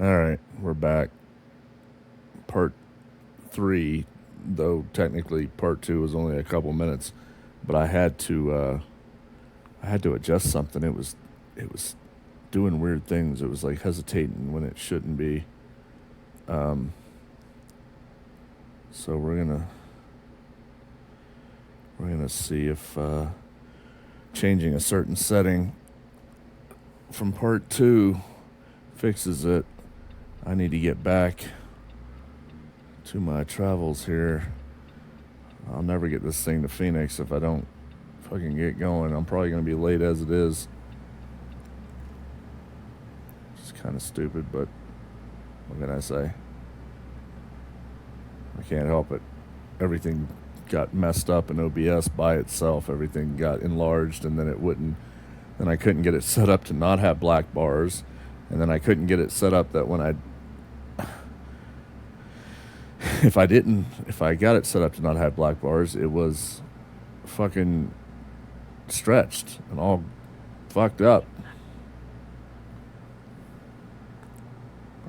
All right, we're back. Part 3, though technically part 2 was only a couple minutes, but I had to adjust something. It was doing weird things. It was like hesitating when it shouldn't be. Um, so we're gonna see if changing a certain setting from part 2 fixes it. I need to get back to my travels here. I'll never get this thing to Phoenix if I don't fucking get going. I'm probably going to be late as it is. It's kind of stupid, but what can I say? I can't help it. Everything got messed up in OBS by itself. Everything got enlarged, and then it wouldn't. Then I couldn't get it set up to not have black bars, and then I couldn't get it set up that when I if I got it set up to not have black bars, it was fucking stretched and all fucked up.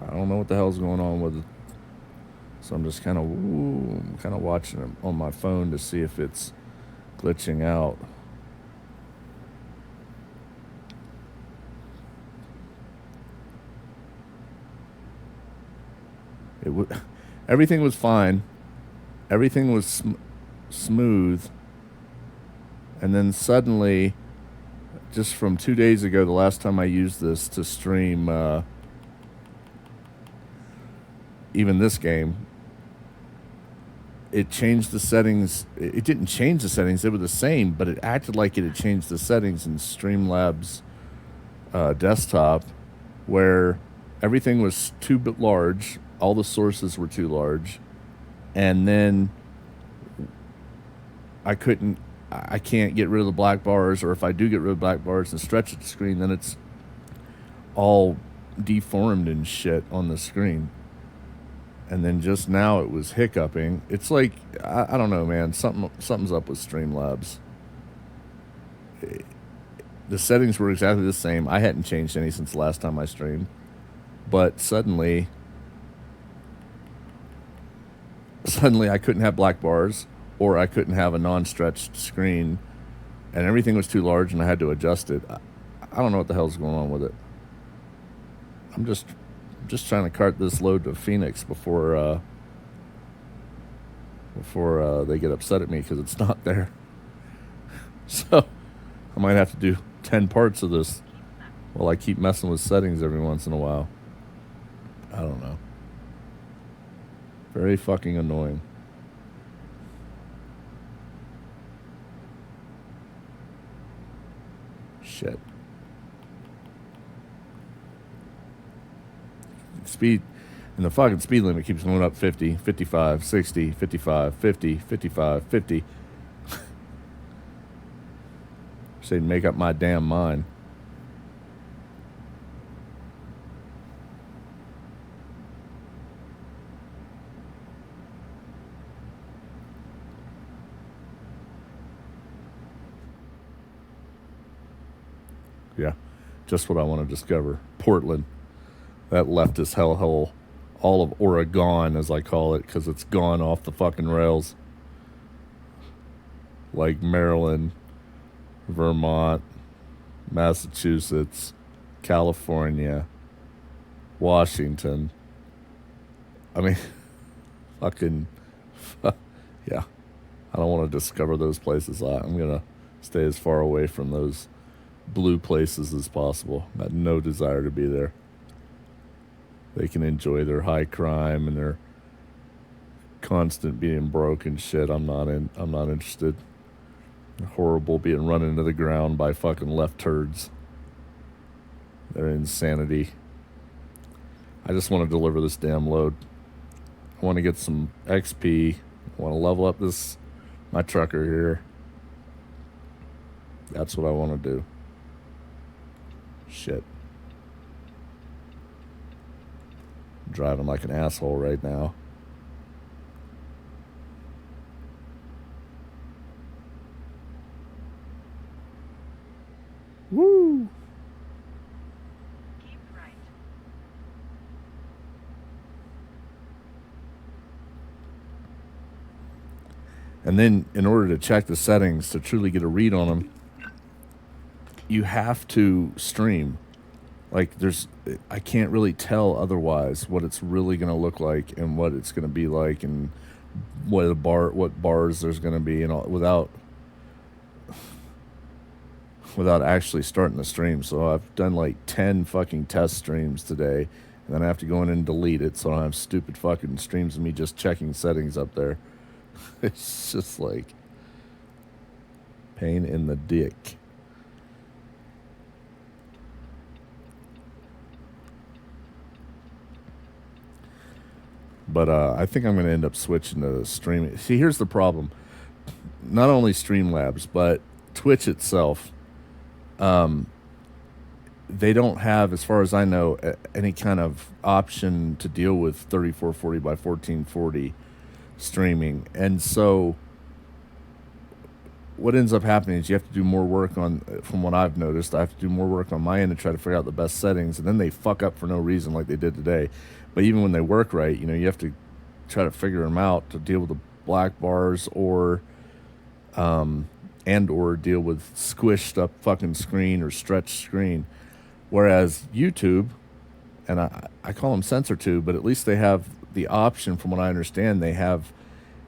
I don't know what the hell's going on with it. So I'm just kind of watching it on my phone to see if it's glitching out. Everything was fine. Everything was smooth. And then suddenly, just from 2 days ago, the last time I used this to stream even this game, it changed the settings. It didn't change the settings. They were the same, but it acted like it had changed the settings in Streamlabs desktop, where everything was too large. All the sources were too large. And then I can't get rid of the black bars, or if I do get rid of black bars and stretch the screen, then it's all deformed and shit on the screen. And then just now it was hiccuping. It's like I don't know, man. Something's up with Streamlabs. The settings were exactly the same. I hadn't changed any since the last time I streamed, but suddenly I couldn't have black bars, or I couldn't have a non-stretched screen, and everything was too large, and I had to adjust it. I don't know what the hell's going on with it. I'm just trying to cart this load to Phoenix before they get upset at me because it's not there. So I might have to do 10 parts of this while I keep messing with settings every once in a while. I don't know. Very fucking annoying. Shit. Speed, and the fucking speed limit keeps going up 50, 55, 60, 55, 50, 55, 50. Say, make up my damn mind. Yeah, just what I want to discover. Portland, that leftist hellhole, all of Oregon, as I call it, because it's gone off the fucking rails. Like Maryland, Vermont, Massachusetts, California, Washington. I mean, fucking, yeah. I don't want to discover those places. I'm going to stay as far away from those blue places as possible. I have no desire to be there. They can enjoy their high crime and their constant being broke and shit. I'm not interested. Horrible being run into the ground by fucking left turds. Their insanity. I just want to deliver this damn load. I want to get some XP. I want to level up my trucker here. That's what I want to do. Shit. I'm driving like an asshole right now. Woo! Keep right. And then in order to check the settings to truly get a read on them, you have to stream. Like I can't really tell otherwise what it's really going to look like and what it's going to be like and what bars there's going to be and all without actually starting the stream. So I've done like 10 fucking test streams today, and then I have to go in and delete it so I don't have stupid fucking streams of me just checking settings up there. It's just like pain in the dick. But I think I'm going to end up switching to streaming. See, here's the problem. Not only Streamlabs, but Twitch itself, they don't have, as far as I know, any kind of option to deal with 3440 by 1440 streaming. And so what ends up happening is you have to do more work on, from what I've noticed, I have to do more work on my end to try to figure out the best settings, and then they fuck up for no reason like they did today. But even when they work right, you have to try to figure them out to deal with the black bars or deal with squished up fucking screen or stretched screen. Whereas YouTube, and I call them sensor tube, but at least they have the option, from what I understand, they have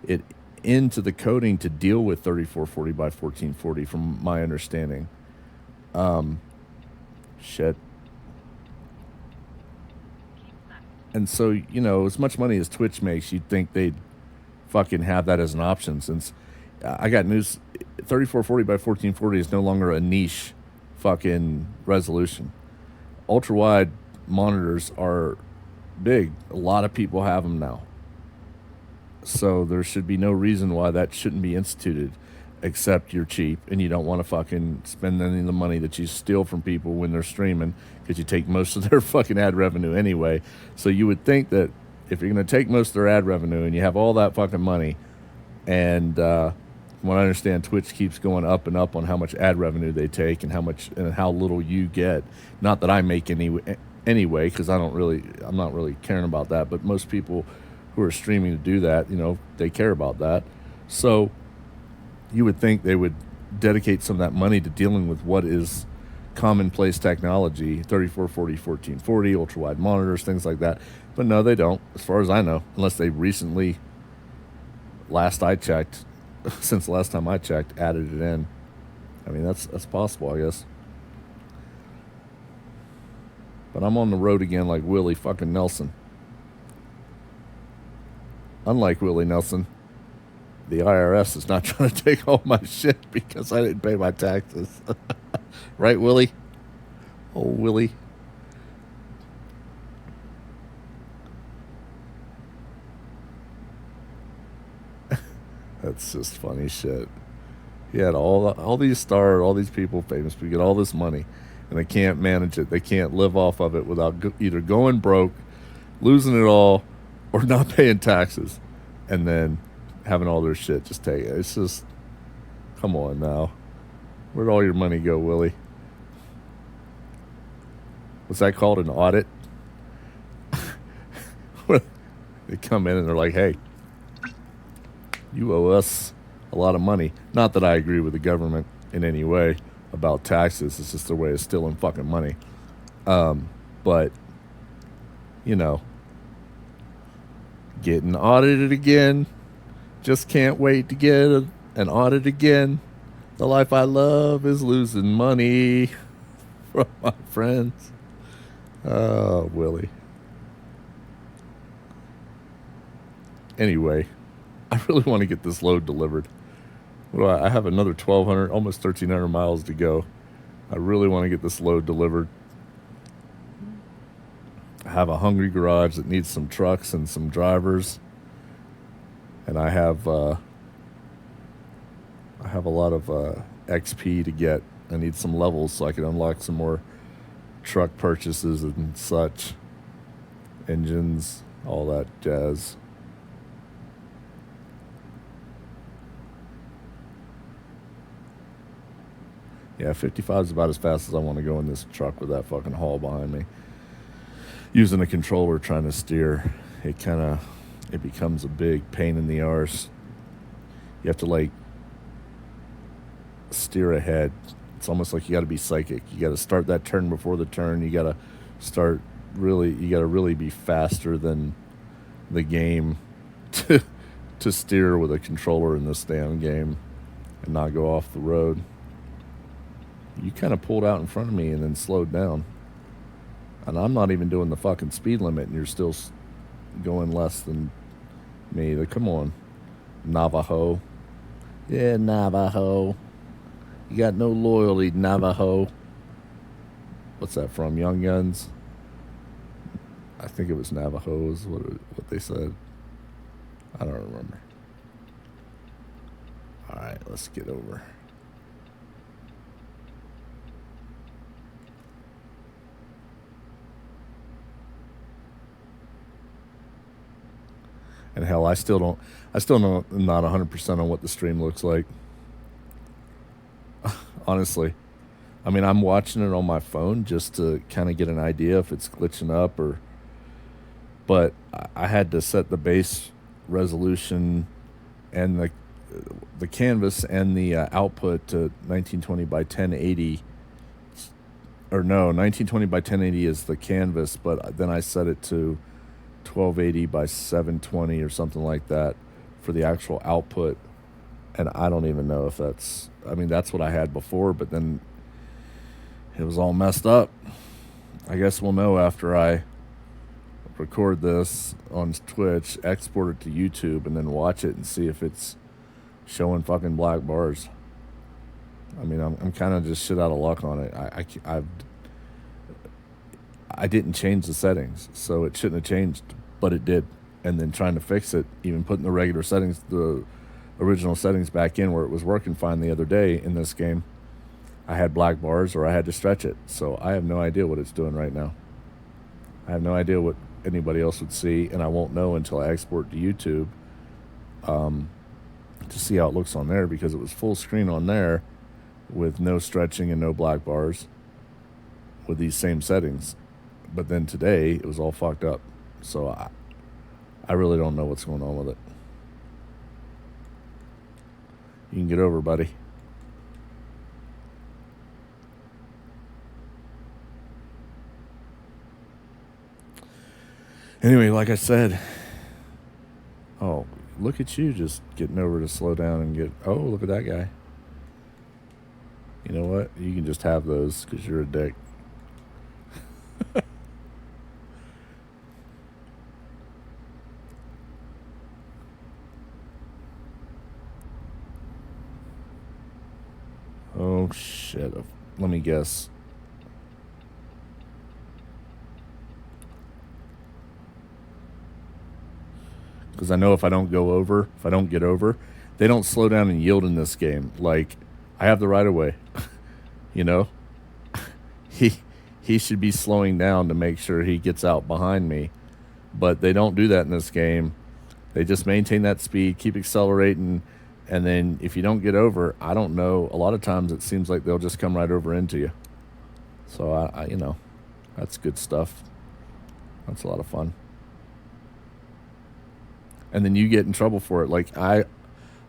it into the coding to deal with 3440 by 1440 from my understanding. Shit. And so, as much money as Twitch makes, you'd think they'd fucking have that as an option, since I got news, 3440 by 1440 is no longer a niche fucking resolution. Ultra-wide monitors are big. A lot of people have them now. So there should be no reason why that shouldn't be instituted, except you're cheap and you don't want to fucking spend any of the money that you steal from people when they're streaming, because you take most of their fucking ad revenue anyway. So you would think that if you're going to take most of their ad revenue and you have all that fucking money, and from what I understand, Twitch keeps going up and up on how much ad revenue they take and how little you get. Not that I make anyway, because I'm not really caring about that. But most people who are streaming to do that, they care about that. So you would think they would dedicate some of that money to dealing with what is commonplace technology, 3440, 1440, ultra-wide monitors, things like that. But no, they don't, as far as I know, unless they recently, since the last time I checked, added it in. I mean, that's possible, I guess. But I'm on the road again like Willie fucking Nelson. Unlike Willie Nelson, the IRS is not trying to take all my shit because I didn't pay my taxes. Right, Willie? Oh, Willie. That's just funny shit. He had all these stars, all these people famous people get all this money, and they can't manage it. They can't live off of it without either going broke, losing it all, or not paying taxes, and then having all their shit just taken. It's just, come on now. Where'd all your money go, Willie? Was that called an audit? They come in and they're like, hey, you owe us a lot of money. Not that I agree with the government in any way about taxes. It's just their way of stealing fucking money. But, getting audited again. Just can't wait to get an audit again. The life I love is losing money from my friends. Oh, Willie. Anyway, I really want to get this load delivered. I have another 1,200, almost 1,300 miles to go. I really want to get this load delivered. I have a hungry garage that needs some trucks and some drivers. And I have a lot of XP to get. I need some levels so I can unlock some more truck purchases and such. Engines, all that jazz. Yeah, 55 is about as fast as I want to go in this truck with that fucking haul behind me. Using a controller trying to steer, it becomes a big pain in the arse. You have to like steer ahead. It's almost like you got to be psychic. You got to start that turn before the turn. You got to start really. You got to really be faster than the game to steer with a controller in this damn game and not go off the road. You kind of pulled out in front of me and then slowed down. And I'm not even doing the fucking speed limit, and you're still going less than me. Like, come on, Navajo. Yeah, Navajo. You got no loyalty, Navajo. What's that from? Young Guns? I think it was Navajo is what they said. I don't remember. All right, let's get over. And hell, I still don't. I'm not 100% on what the stream looks like. Honestly, I mean, I'm watching it on my phone just to kind of get an idea if it's glitching up or. But I had to set the base resolution and the canvas and the output to 1920 by 1080. Or no, 1920 by 1080 is the canvas, but then I set it to 1280 by 720 or something like that for the actual output. And I don't even know if that's, I mean, that's what I had before, but then it was all messed up. I guess we'll know after I record this on Twitch, export it to YouTube, and then watch it and see if it's showing fucking black bars. I mean, I'm kind of just shit out of luck on it. I didn't change the settings, so it shouldn't have changed, but it did. And then trying to fix it, even putting the regular settings, the original settings back in where it was working fine the other day in this game, I had black bars or I had to stretch it. So I have no idea what it's doing right now. I have no idea what anybody else would see, and I won't know until I export to YouTube to see how it looks on there, because it was full screen on there with no stretching and no black bars with these same settings. But then today, it was all fucked up. So I really don't know what's going on with it. You can get over, buddy. Anyway, like I said, oh, look at you just getting over to slow down and get, oh, look at that guy. You know what? You can just have those because you're a dick. Oh, shit. Let me guess. Because I know if I don't get over, they don't slow down and yield in this game. Like, I have the right of way. You know? He should be slowing down to make sure he gets out behind me. But they don't do that in this game. They just maintain that speed, keep accelerating, and then if you don't get over, I don't know, a lot of times it seems like they'll just come right over into you. So, I you know, that's good stuff. That's a lot of fun. And then you get in trouble for it. Like, I've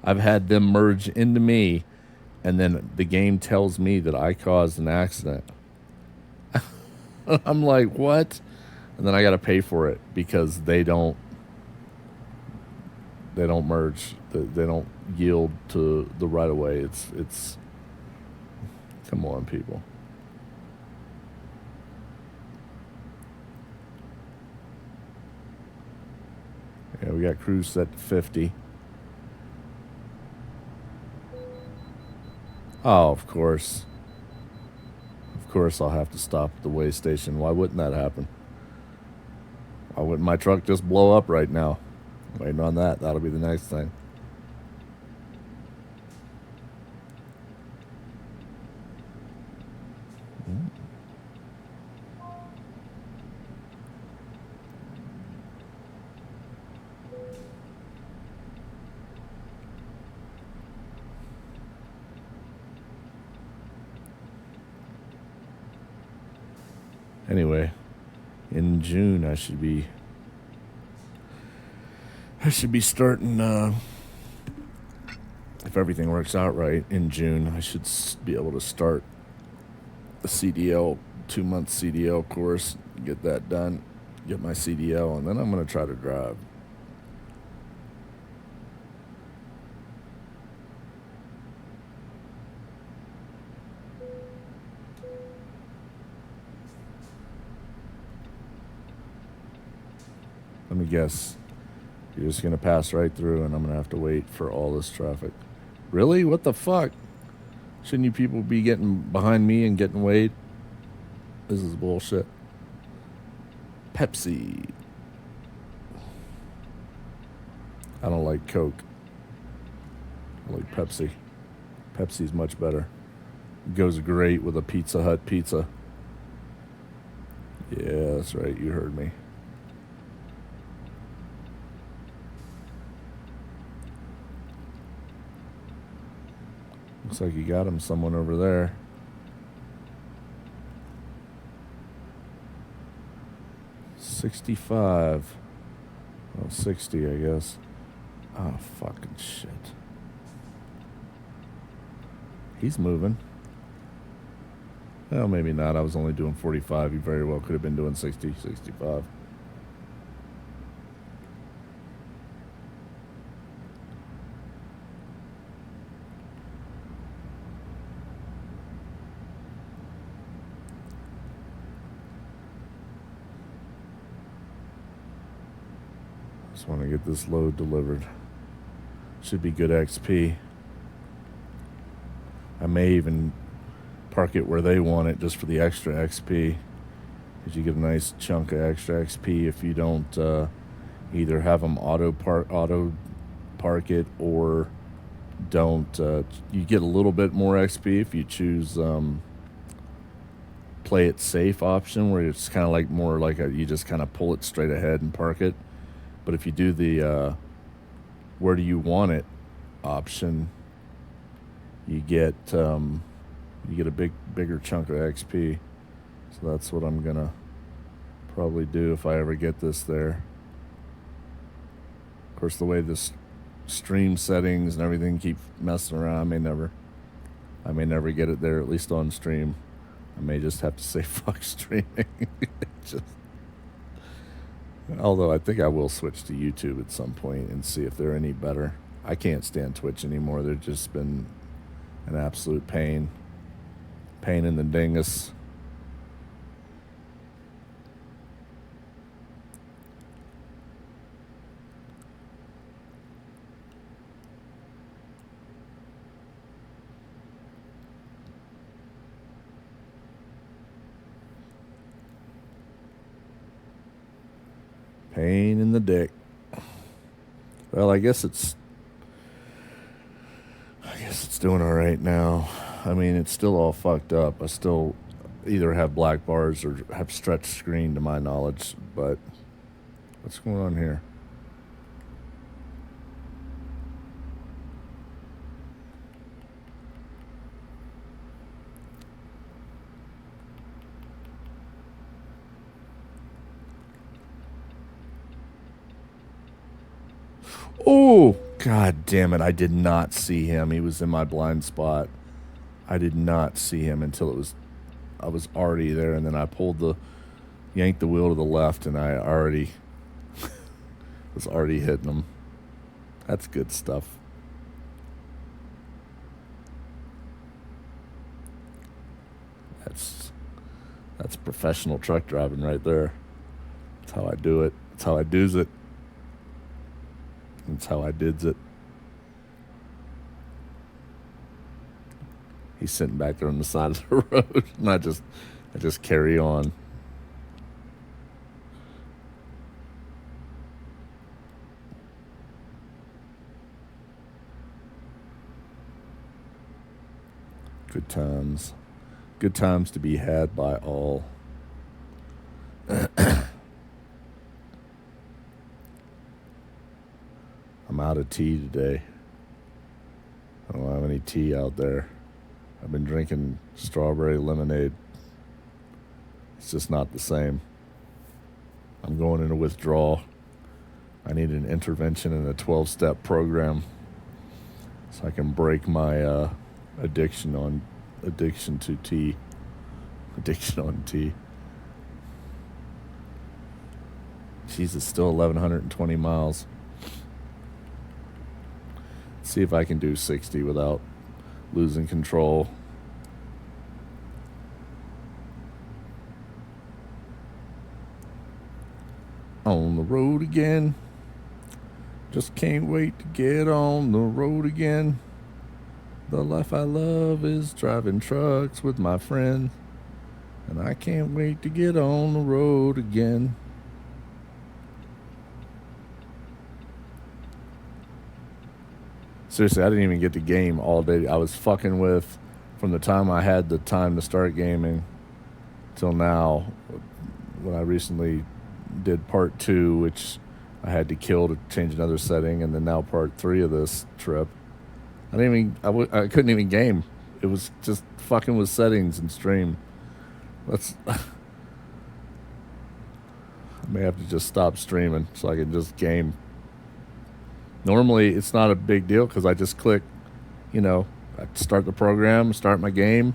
had them merge into me, and then the game tells me that I caused an accident. I'm like, what? And then I got to pay for it because they don't merge. They don't yield to the right of way. It's come on, people. Yeah, we got cruise set to 50. Oh, of course. Of course I'll have to stop at the way station. Why wouldn't that happen? Why wouldn't my truck just blow up right now? Waiting on that. That'll be the next thing. Anyway, in June I should be starting if everything works out right in June, I should be able to start the CDL 2-month CDL course, get that done, get my CDL, and then I'm going to try to drive. Let me guess. You're just going to pass right through and I'm going to have to wait for all this traffic. Really? What the fuck? Shouldn't you people be getting behind me and getting weighed? This is bullshit. Pepsi. I don't like Coke. I like Pepsi. Pepsi's much better. It goes great with a Pizza Hut pizza. Yeah, that's right. You heard me. Looks like you got him, someone over there. $65. Oh, 60, I guess. Oh, fucking shit. He's moving. Well, maybe not. I was only doing 45. He very well could have been doing 60, 65. Just want to get this load delivered. Should be good XP. I may even park it where they want it just for the extra XP. Because you get a nice chunk of extra XP if you don't either have them auto park it or don't. You get a little bit more XP if you choose play it safe option, where it's kind of like more like you just kind of pull it straight ahead and park it. But if you do the where do you want it option, you get a bigger chunk of XP. So that's what I'm gonna probably do if I ever get this there. Of course, the way this stream settings and everything keep messing around, I may never get it there, at least on stream. I may just have to say fuck streaming. Although I think I will switch to YouTube at some point and see if they're any better. I can't stand Twitch anymore. They've just been an absolute pain. Pain in the dingus. Pain in the dick. Well, I guess it's doing all right now. I mean, it's still all fucked up. I still either have black bars or have stretched screen to my knowledge, but what's going on here? Oh, god damn it. I did not see him. He was in my blind spot. I did not see him until I was already there, and then I yanked the wheel to the left, and I already was already hitting him. That's good stuff. That's professional truck driving right there. That's how I do it. That's how I does it. That's how I dids it. He's sitting back there on the side of the road, and I just carry on. Good times. Good times to be had by all. I'm out of tea today. I don't have any tea out there. I've been drinking strawberry lemonade. It's just not the same. I'm going into withdrawal. I need an intervention in a 12-step program. so I can break my addiction to tea. Addiction on tea. Jeez, it's still 1,120 miles. Let's see if I can do 60 without losing control. On the road again. Just can't wait to get on the road again. The life I love is driving trucks with my friends. And I can't wait to get on the road again. Seriously, I didn't even get to game all day. I was fucking with, from the time I had the time to start gaming till now, when I recently did part 2, which I had to kill to change another setting, and then now part 3 of this trip. I couldn't even game. It was just fucking with settings and stream. I may have to just stop streaming so I can just game. Normally, it's not a big deal because I just click, I start the program, start my game,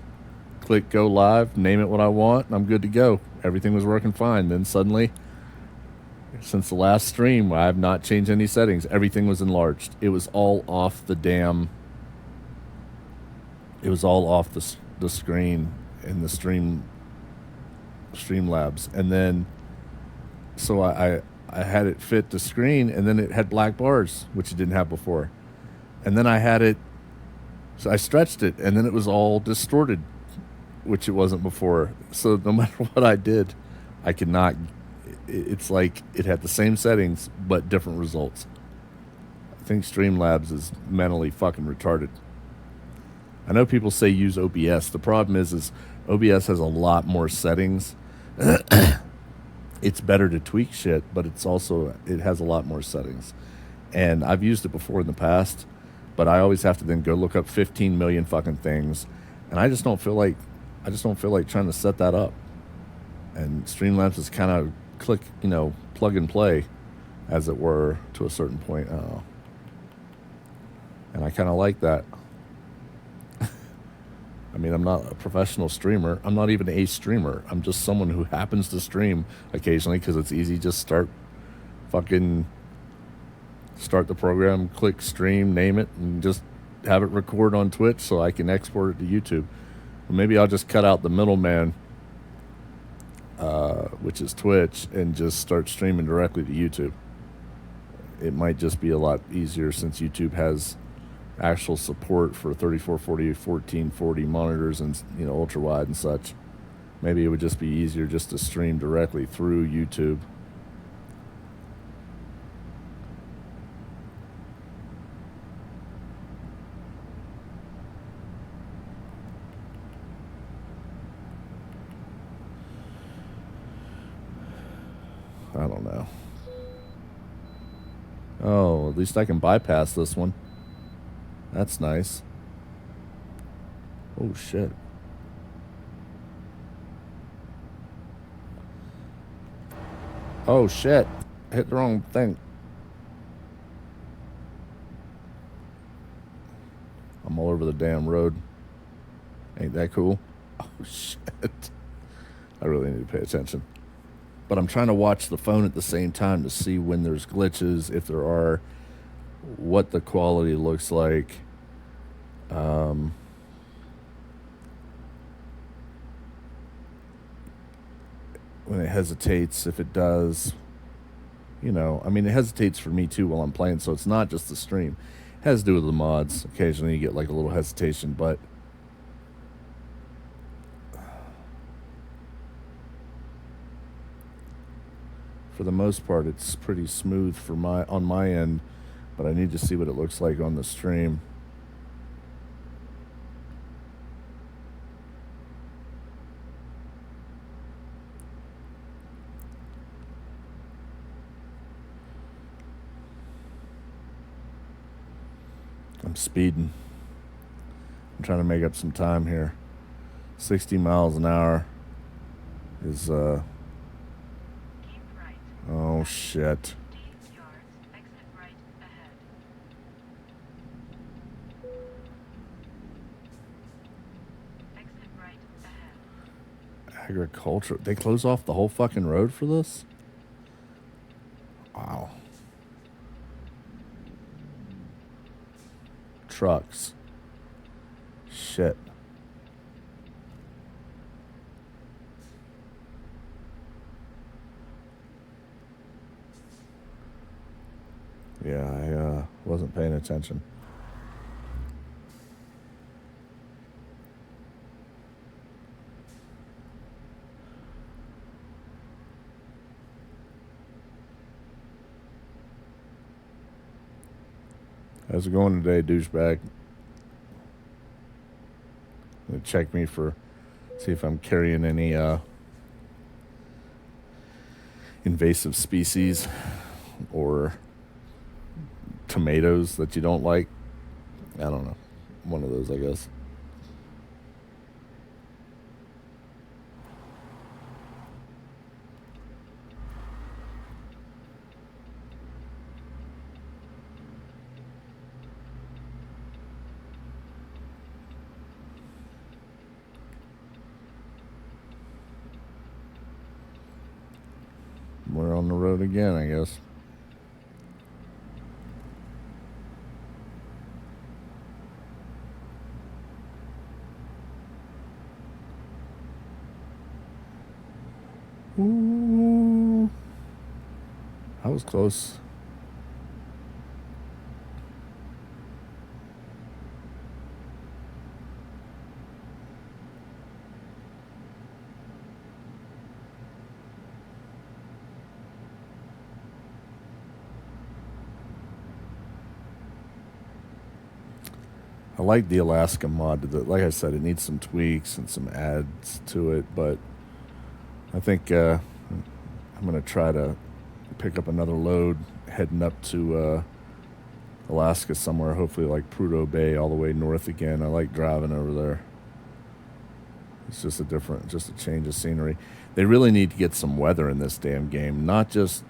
click go live, name it what I want, and I'm good to go. Everything was working fine. Then suddenly, since the last stream, I have not changed any settings. Everything was enlarged. It was all off the damn... It was all off the screen in the Streamlabs. And then, so I had it fit the screen, and then it had black bars, which it didn't have before. And then I had it, so I stretched it, and then it was all distorted, which it wasn't before. So no matter what I did, I could not... It's like it had the same settings, but different results. I think Streamlabs is mentally fucking retarded. I know people say use OBS. The problem is OBS has a lot more settings. It's better to tweak shit, but it has a lot more settings. And I've used it before in the past, but I always have to then go look up 15 million fucking things, and I just don't feel like trying to set that up. And Streamlabs is kind of plug and play, as it were, to a certain point. And I kind of like that. I mean, I'm not a professional streamer. I'm not even a streamer. I'm just someone who happens to stream occasionally because it's easy. Just start the program, click stream, name it, and just have it record on Twitch so I can export it to YouTube. Or maybe I'll just cut out the middleman, which is Twitch, and just start streaming directly to YouTube. It might just be a lot easier since YouTube has actual support for 3440, 1440 monitors and ultra wide and such. Maybe it would just be easier just to stream directly through YouTube. I don't know. Oh, at least I can bypass this one. That's nice. Oh, shit. Oh, shit. I hit the wrong thing. I'm all over the damn road. Ain't that cool? Oh, shit. I really need to pay attention. But I'm trying to watch the phone at the same time to see when there's glitches, if there are, what the quality looks like. When it hesitates, if it does, I mean, it hesitates for me too while I'm playing, so it's not just the stream. It has to do with the mods. Occasionally you get like a little hesitation, but for the most part, it's pretty smooth on my end, but I need to see what it looks like on the stream. I'm speeding. I'm trying to make up some time here. 60 miles an hour is, oh, shit. Agriculture. They close off the whole fucking road for this? Wow. Trucks. Shit. Yeah, I wasn't paying attention. How's it going today, douchebag? Gonna check me for, see if I'm carrying any invasive species or tomatoes that you don't like. I don't know. One of those, I guess. We're on the road again, I guess. Ooh. I was close. I like the Alaska mod. Like I said, it needs some tweaks and some adds to it, but I think I'm going to try to pick up another load heading up to Alaska somewhere, hopefully like Prudhoe Bay all the way north again. I like driving over there. It's just just a change of scenery. They really need to get some weather in this damn game, not just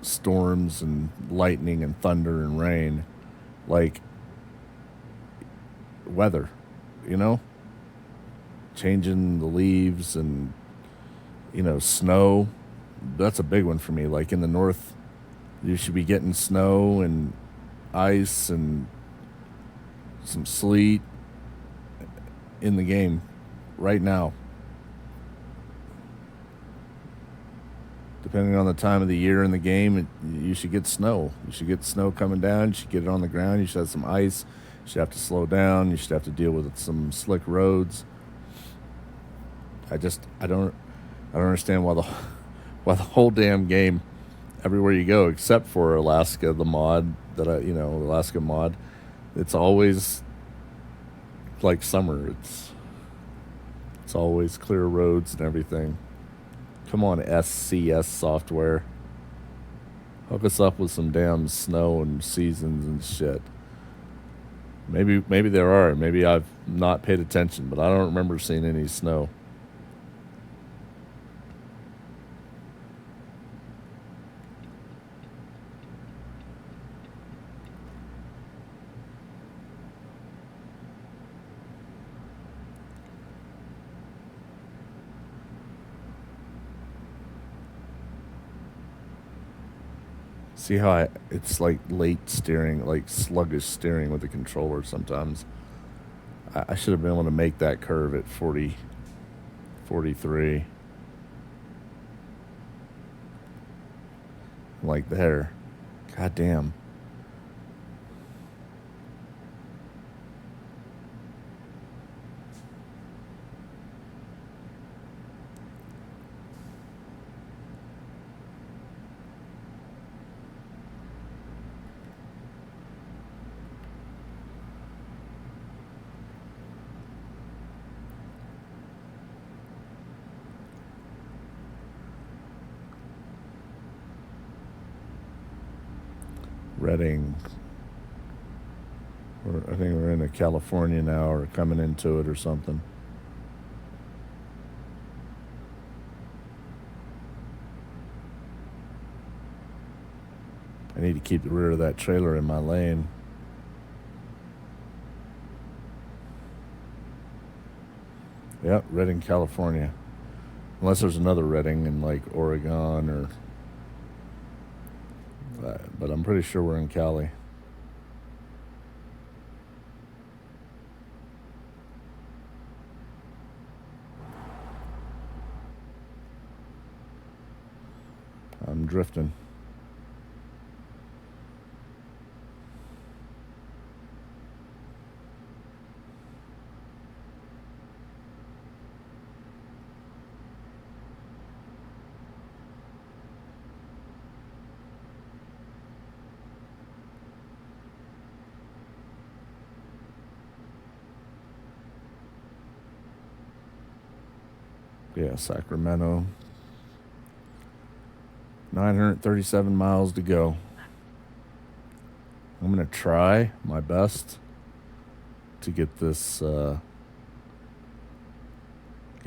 storms and lightning and thunder and rain, like weather, you know? Changing the leaves and, snow. That's a big one for me. Like in the north, you should be getting snow and ice and some sleet in the game right now. Depending on the time of the year in the game, you should get snow. You should get snow coming down. You should get it on the ground. You should have some ice. You should have to slow down. You should have to deal with some slick roads. I don't understand why the whole damn game, everywhere you go, except for Alaska, the mod Alaska mod, it's always like summer. It's always clear roads and everything. Come on, SCS software. Hook us up with some damn snow and seasons and shit. Maybe there are. Maybe I've not paid attention, but I don't remember seeing any snow. See how it's like late steering, like sluggish steering with the controller sometimes. I should have been able to make that curve at 40, 43. Like there. God damn. Reading. I think we're in California now, or coming into it or something. I need to keep the rear of that trailer in my lane. Yep, Redding, California. Unless there's another Redding in like Oregon or. But I'm pretty sure we're in Cali. I'm drifting. Yeah, Sacramento. 937 miles to go. I'm going to try my best to get this, get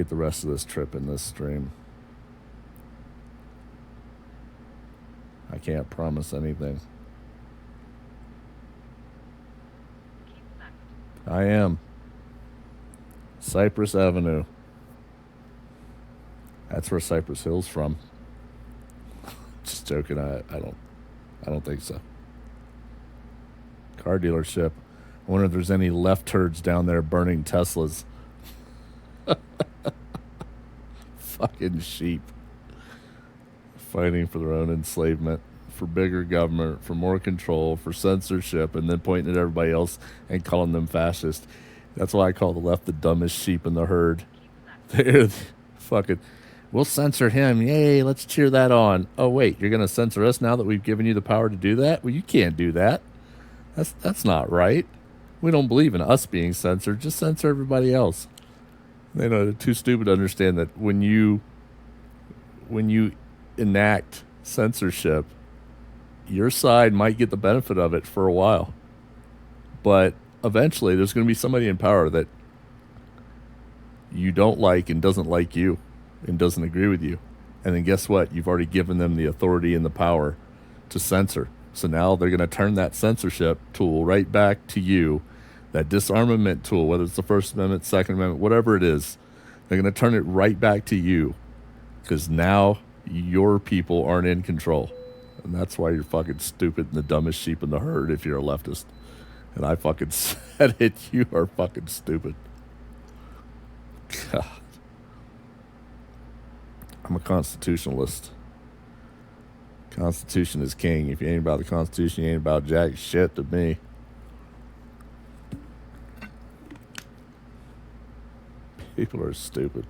the rest of this trip in this stream. I can't promise anything. I am. Cypress Avenue. That's where Cypress Hill's from. Just joking. I don't think so. Car dealership. I wonder if there's any left turds down there burning Teslas. Fucking sheep. Fighting for their own enslavement, for bigger government, for more control, for censorship, and then pointing at everybody else and calling them fascist. That's why I call the left the dumbest sheep in the herd. They're fucking... We'll censor him. Yay, let's cheer that on. Oh, wait, you're going to censor us now that we've given you the power to do that? Well, you can't do that. That's not right. We don't believe in us being censored. Just censor everybody else. They're too stupid to understand that when you enact censorship, your side might get the benefit of it for a while. But eventually there's going to be somebody in power that you don't like and doesn't like you and doesn't agree with you. And then guess what? You've already given them the authority and the power to censor. So now they're going to turn that censorship tool right back to you, that disarmament tool, whether it's the First Amendment, Second Amendment, whatever it is. They're going to turn it right back to you because now your people aren't in control. And that's why you're fucking stupid and the dumbest sheep in the herd if you're a leftist. And I fucking said it. You are fucking stupid. God. I'm a constitutionalist. Constitution is king. If you ain't about the Constitution, you ain't about jack shit to me. People are stupid.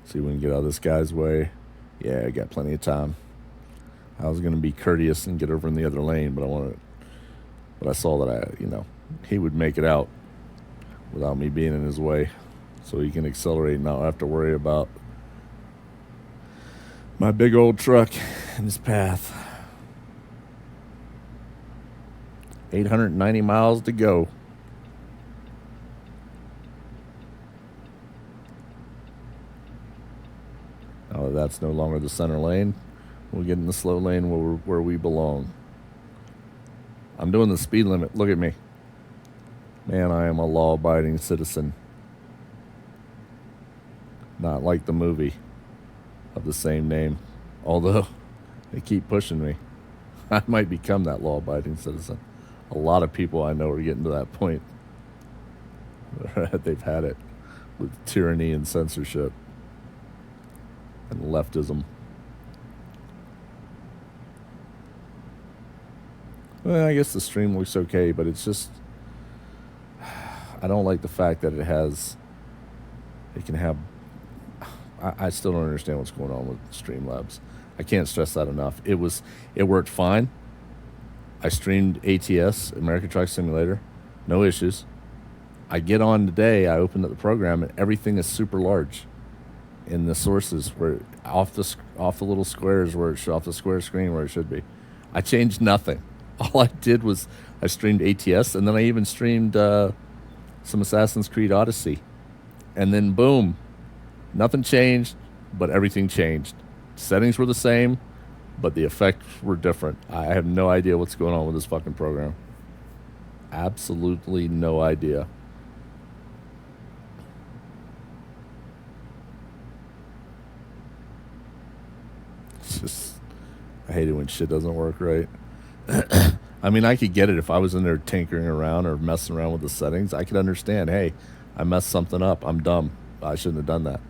See if we can get out of this guy's way. Yeah, I got plenty of time. I was going to be courteous and get over in the other lane, but I saw that he would make it out without me being in his way. So he can accelerate and not have to worry about my big old truck in his path. 890 miles to go. Now that that's no longer the center lane, we'll get in the slow lane where we belong. I'm doing the speed limit. Look at me. Man, I am a law-abiding citizen. Not like the movie of the same name. Although, they keep pushing me. I might become that law-abiding citizen. A lot of people I know are getting to that point. They've had it with tyranny and censorship and leftism. Well, I guess the stream looks okay, but it's just... I don't like the fact that it can have... I still don't understand what's going on with Streamlabs. I can't stress that enough. It worked fine. I streamed ATS, American Truck Simulator, no issues. I get on today, I opened up the program, and everything is super large in the sources where off the little squares off the square screen where it should be. I changed nothing. All I did was I streamed ATS, and then I even streamed some Assassin's Creed Odyssey, and then boom. Nothing changed, but everything changed. Settings were the same, but the effects were different. I have no idea what's going on with this fucking program. Absolutely no idea. I hate it when shit doesn't work right. I mean, I could get it if I was in there tinkering around or messing around with the settings. I could understand, hey, I messed something up. I'm dumb. I shouldn't have done that.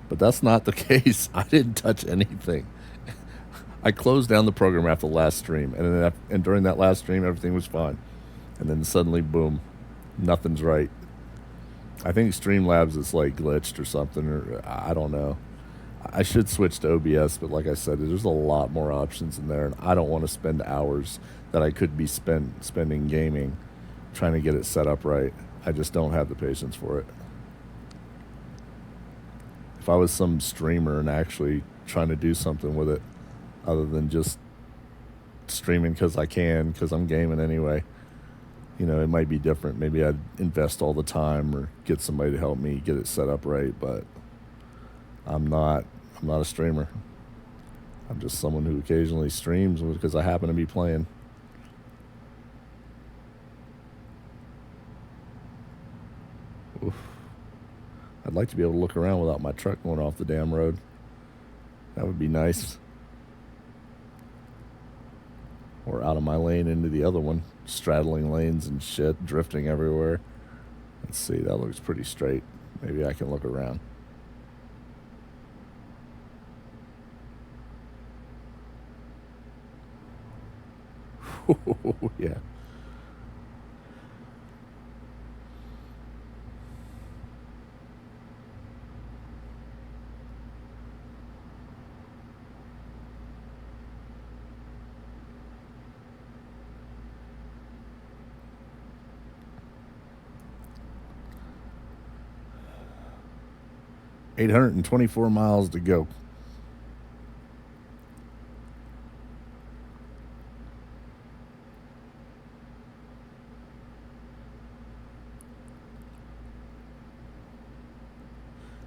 But that's not the case. I didn't touch anything. I closed down the program after the last stream, and during that last stream, everything was fine. And then suddenly, boom, nothing's right. I think Streamlabs is like glitched or something, or I don't know. I should switch to OBS, but like I said, there's a lot more options in there, and I don't want to spend hours that I could be spending gaming trying to get it set up right. I just don't have the patience for it. If I was some streamer and actually trying to do something with it other than just streaming because I can, because I'm gaming anyway, you know, it might be different. Maybe I'd invest all the time or get somebody to help me get it set up right, but I'm not a streamer. I'm just someone who occasionally streams because I happen to be playing. Oof. I'd like to be able to look around without my truck going off the damn road. That would be nice. Or out of my lane into the other one, straddling lanes and shit, drifting everywhere. Let's see, that looks pretty straight. Maybe I can look around. Yeah. $824 miles to go.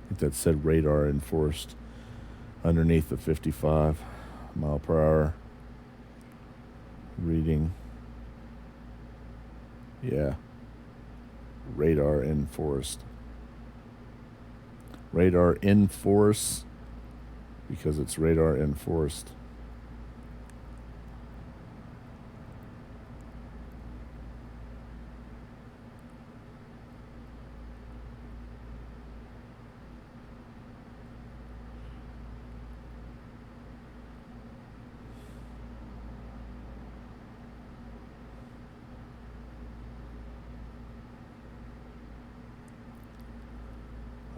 I think that said radar enforced underneath the 55 mile per hour reading. Yeah. Radar enforced. Radar enforce because it's radar enforced.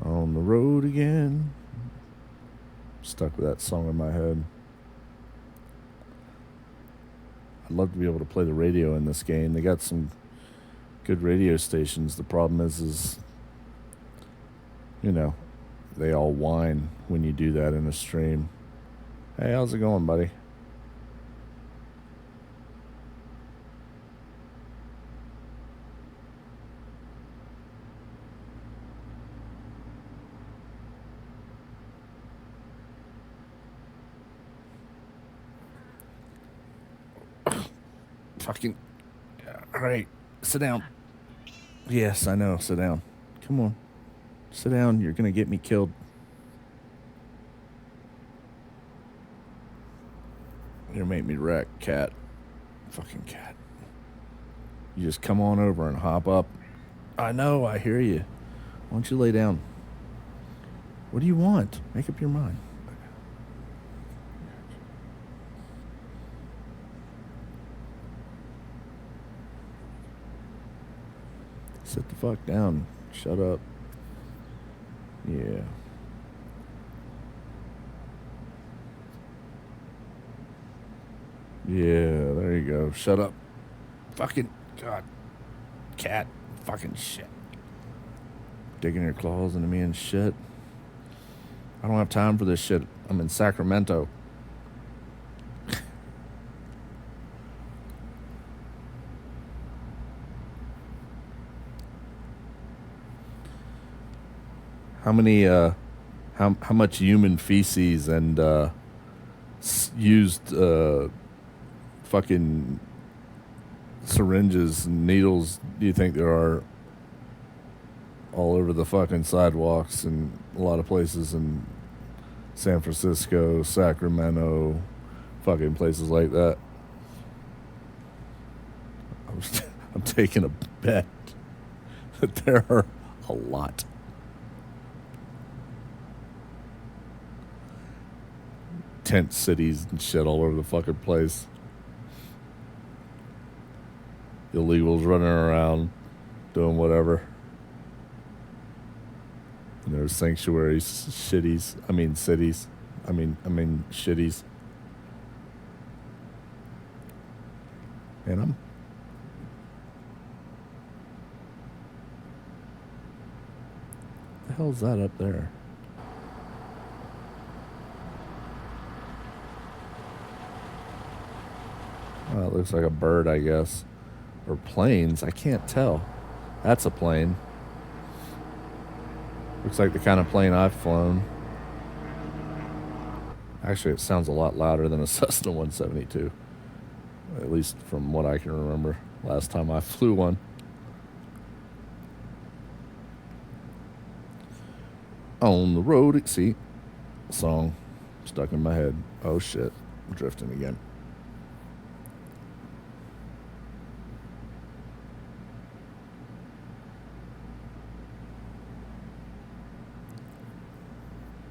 On the road again. Stuck with that song in my head. I'd love to be able to play the radio in this game. They got some good radio stations. The problem is you know, they all whine when you do that in a stream. Hey, how's it going, buddy? Fucking. All right, sit down. Yes, I know. Sit down. Come on. Sit down. You're going to get me killed. You're going to make me wreck, cat. Fucking cat. You just come on over and hop up. I know. I hear you. Why don't you lay down? What do you want? Make up your mind. Sit the fuck down. Shut up. Yeah. Yeah, there you go. Shut up. Fucking God. Cat. Fucking shit. Digging your claws into me and shit. I don't have time for this shit. I'm in Sacramento. How many, how much human feces and used fucking syringes and needles do you think there are all over the fucking sidewalks and a lot of places in San Francisco, Sacramento, fucking places like that. I'm taking a bet that there are a lot. Tent cities and shit all over the fucking place. Illegals running around doing whatever. And there's sanctuaries, cities. I mean shitties. And the hell's that up there? Oh, it looks like a bird, I guess. Or planes, I can't tell. That's a plane. Looks like the kind of plane I've flown. Actually, it sounds a lot louder than a Cessna 172. At least from what I can remember last time I flew one. On the road, see, song stuck in my head. Oh shit, I'm drifting again.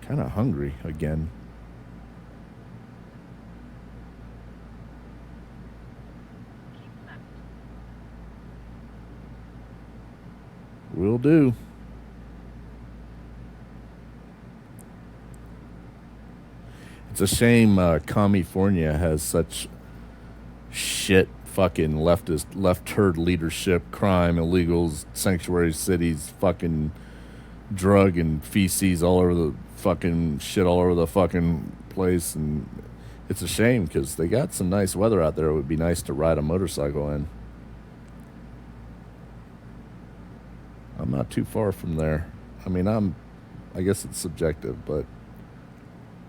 Kind of hungry again. Will do. It's a shame California has such shit fucking leftist, left turd leadership, crime, illegals, sanctuary cities, fucking drug and feces all over the fucking shit all over the fucking place. And it's a shame because they got some nice weather out there. It would be nice to ride a motorcycle in. I'm not too far from there. I mean, I guess it's subjective, but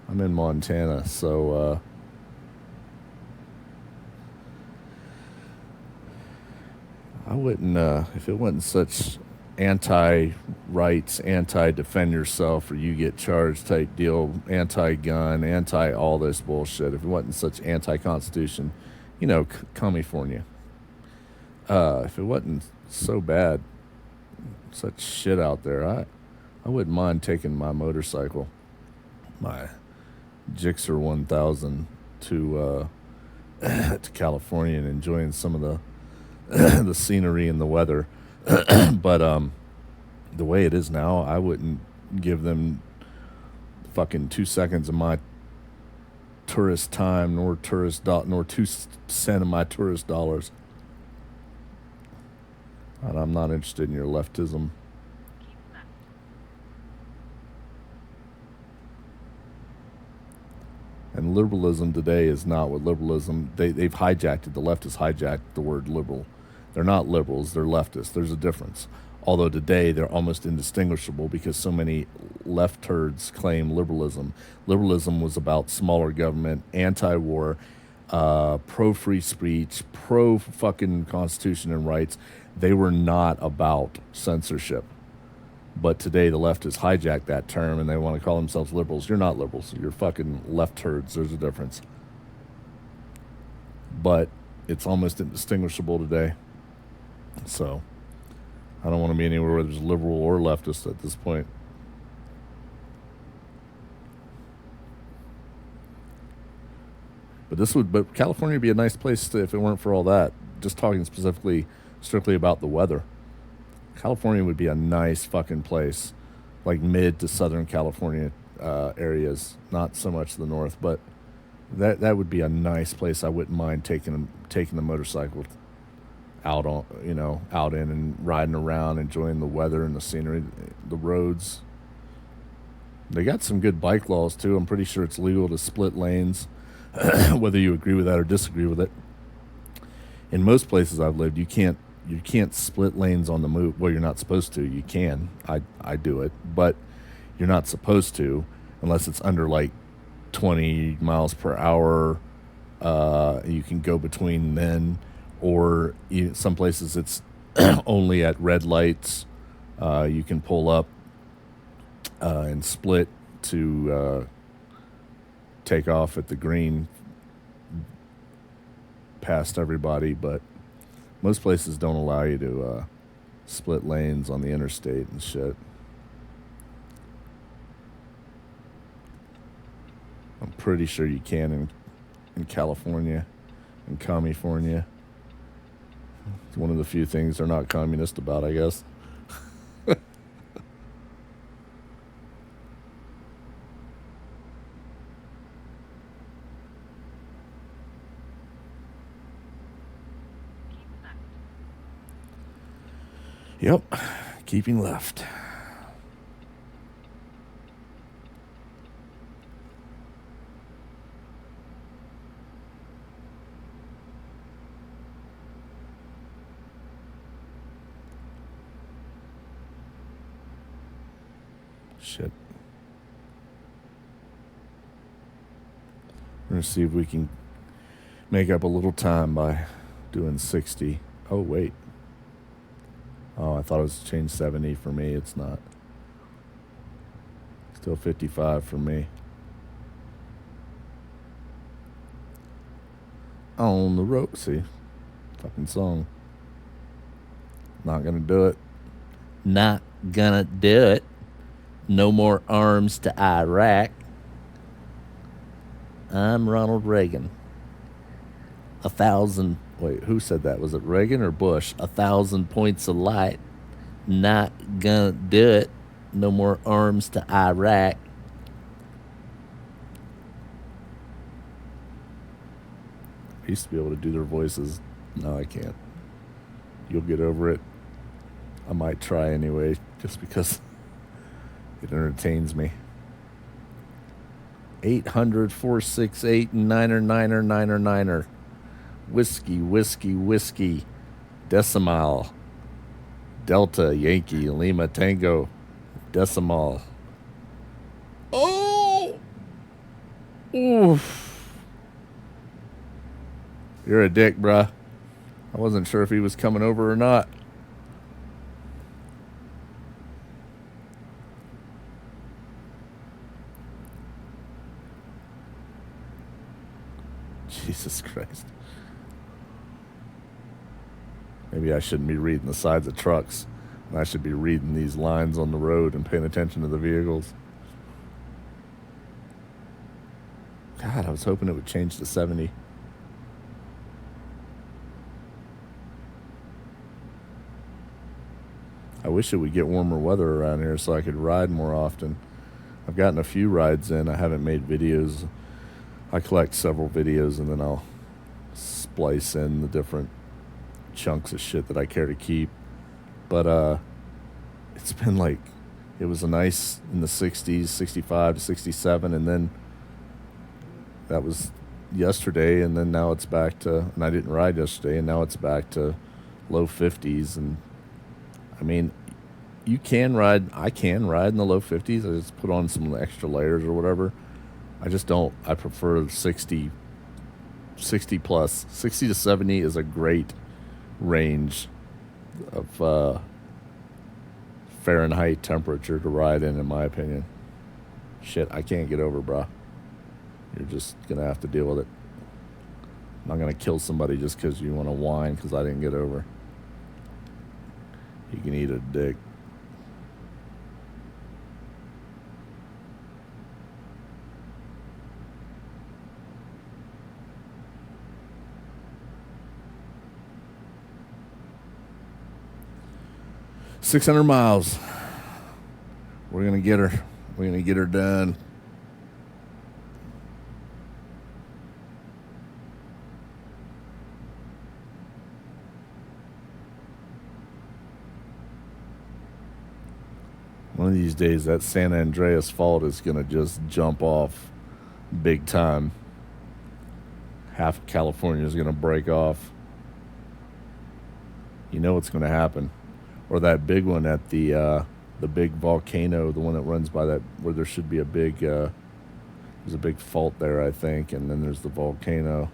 I'm in Montana, so I wouldn't, if it wasn't such anti-rights, anti-defend yourself or you get charged type deal, anti-gun, anti-all this bullshit, if it wasn't such anti-constitution, you know, California. If it wasn't so bad, such shit out there, I wouldn't mind taking my motorcycle, my Gixxer 1000 to California and enjoying some of the the scenery and the weather. But the way it is now, I wouldn't give them fucking 2 seconds of my tourist time, nor 2 cents of my tourist dollars. And I'm not interested in your leftism. And liberalism today is not what liberalism... They've hijacked it. The left has hijacked the word liberal. They're not liberals. They're leftists. There's a difference. Although today they're almost indistinguishable because so many left turds claim liberalism. Liberalism was about smaller government, anti-war, pro-free speech, pro-fucking Constitution and rights. They were not about censorship. But today the left has hijacked that term and they want to call themselves liberals. You're not liberals. You're fucking left turds. There's a difference. But it's almost indistinguishable today. So I don't want to be anywhere where there's liberal or leftist at this point. But California would be a nice place if it weren't for all that. Just talking strictly about the weather. California would be a nice fucking place, like mid to southern California areas, not so much the north, but that would be a nice place. I wouldn't mind taking the motorcycle out in and riding around, enjoying the weather and the scenery, the roads. They got some good bike laws too. I'm pretty sure it's legal to split lanes, whether you agree with that or disagree with it. In most places I've lived, you can't split lanes on the move. Well, you're not supposed to. You can. I do it, but you're not supposed to unless it's under like 20 miles per hour. You can go between then, or some places it's only at red lights. You can pull up and split to take off at the green past everybody, but most places don't allow you to split lanes on the interstate and shit. I'm pretty sure you can in California, in California. It's one of the few things they're not communist about, I guess. Yep, keeping left. Shit. We're going to see if we can make up a little time by doing 60. Oh, wait. Oh, I thought it was changed 70 for me. It's not. Still 55 for me. On the road. See? Fucking song. Not gonna do it. Not gonna do it. No more arms to Iraq. I'm Ronald Reagan. 1,000... Wait, who said that? Was it Reagan or Bush? 1,000 points of light. Not gonna do it. No more arms to Iraq. I used to be able to do their voices. No, I can't. You'll get over it. I might try anyway, just because it entertains me. 800-468-9er. Whiskey, whiskey, whiskey. Decimal. Delta, Yankee, Lima, Tango. Decimal. Oh! Oof. You're a dick, bruh. I wasn't sure if he was coming over or not. Jesus Christ. Maybe I shouldn't be reading the sides of trucks. And I should be reading these lines on the road and paying attention to the vehicles. God, I was hoping it would change to 70. I wish it would get warmer weather around here so I could ride more often. I've gotten a few rides in. I haven't made videos. I collect several videos and then I'll splice in the different chunks of shit that I care to keep. But it's been like, it was a nice in the 60s, 65 to 67, and then that was yesterday, and then now it's back to, and I didn't ride yesterday, and now it's back to low 50s. And I mean, you can ride, I can ride in the low 50s. I just put on some extra layers or whatever. I just don't, I prefer 60 plus. 60 to 70 is a great range of Fahrenheit temperature to ride in my opinion. Shit, I can't get over, bruh. You're just gonna have to deal with it. I'm not gonna kill somebody just because you want to whine because I didn't get over. You can eat a dick. $600 miles. We're gonna get her. We're gonna get her done. One of these days, that San Andreas fault is gonna just jump off big time. Half of California is gonna break off. You know what's gonna happen. Or that big one at the big volcano, the one that runs by that, where there should be a big, there's a big fault there, I think, and then there's the volcano.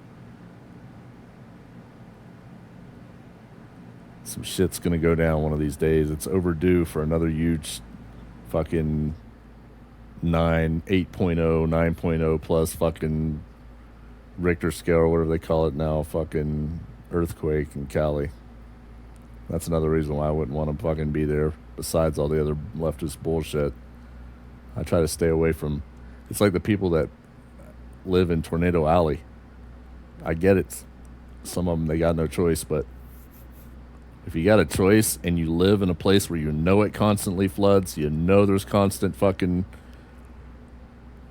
Some shit's gonna go down one of these days. It's overdue for another huge fucking 8.0, 9.0 plus fucking Richter scale or whatever they call it now, fucking earthquake in Cali. That's another reason why I wouldn't want to fucking be there, besides all the other leftist bullshit. I try to stay away from... It's like the people that live in Tornado Alley. I get it. Some of them, they got no choice, but if you got a choice and you live in a place where you know it constantly floods, you know there's constant fucking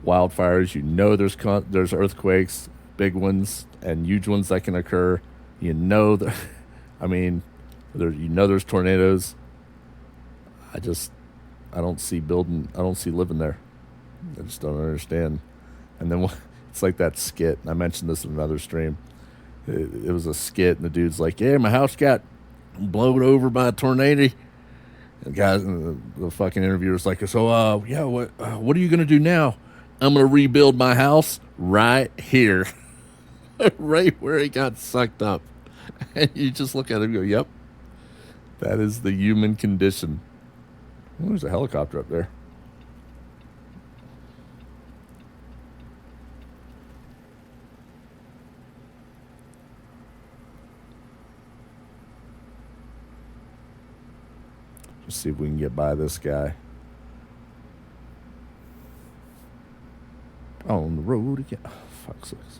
wildfires, you know there's earthquakes, big ones and huge ones that can occur, you know that... I mean, there's tornadoes. I don't see living there. I just don't understand. And then it's like that skit. I mentioned this in another stream. It was a skit, and the dude's like, "Yeah, my house got blown over by a tornado." And the fucking interviewer's like, "So, yeah, what are you gonna do now?" "I'm gonna rebuild my house right here, right where it got sucked up." And you just look at it and go, "Yep, that is the human condition." Oh, there's a helicopter up there. Let's see if we can get by this guy. On the road again. Oh, fuck's sakes.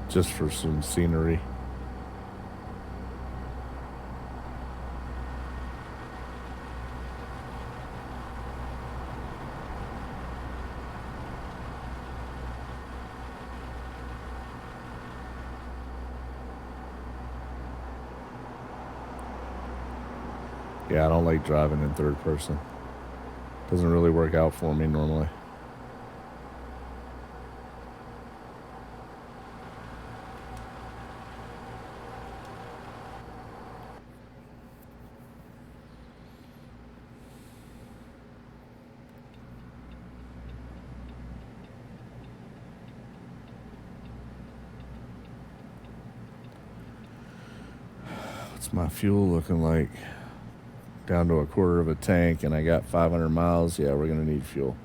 Just for some scenery. Yeah, I don't like driving in third person. Doesn't really work out for me normally. What's my fuel looking like? Down to a quarter of a tank, and I got 500 miles. Yeah, we're going to need fuel.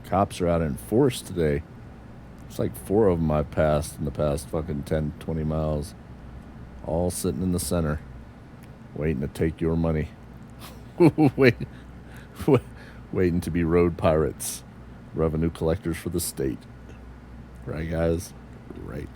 Cops are out in force today. It's like 4 of them I've passed in the past fucking 10, 20 miles. All sitting in the center, waiting to take your money. Waiting to be road pirates. Revenue collectors for the state. Right, guys? Right.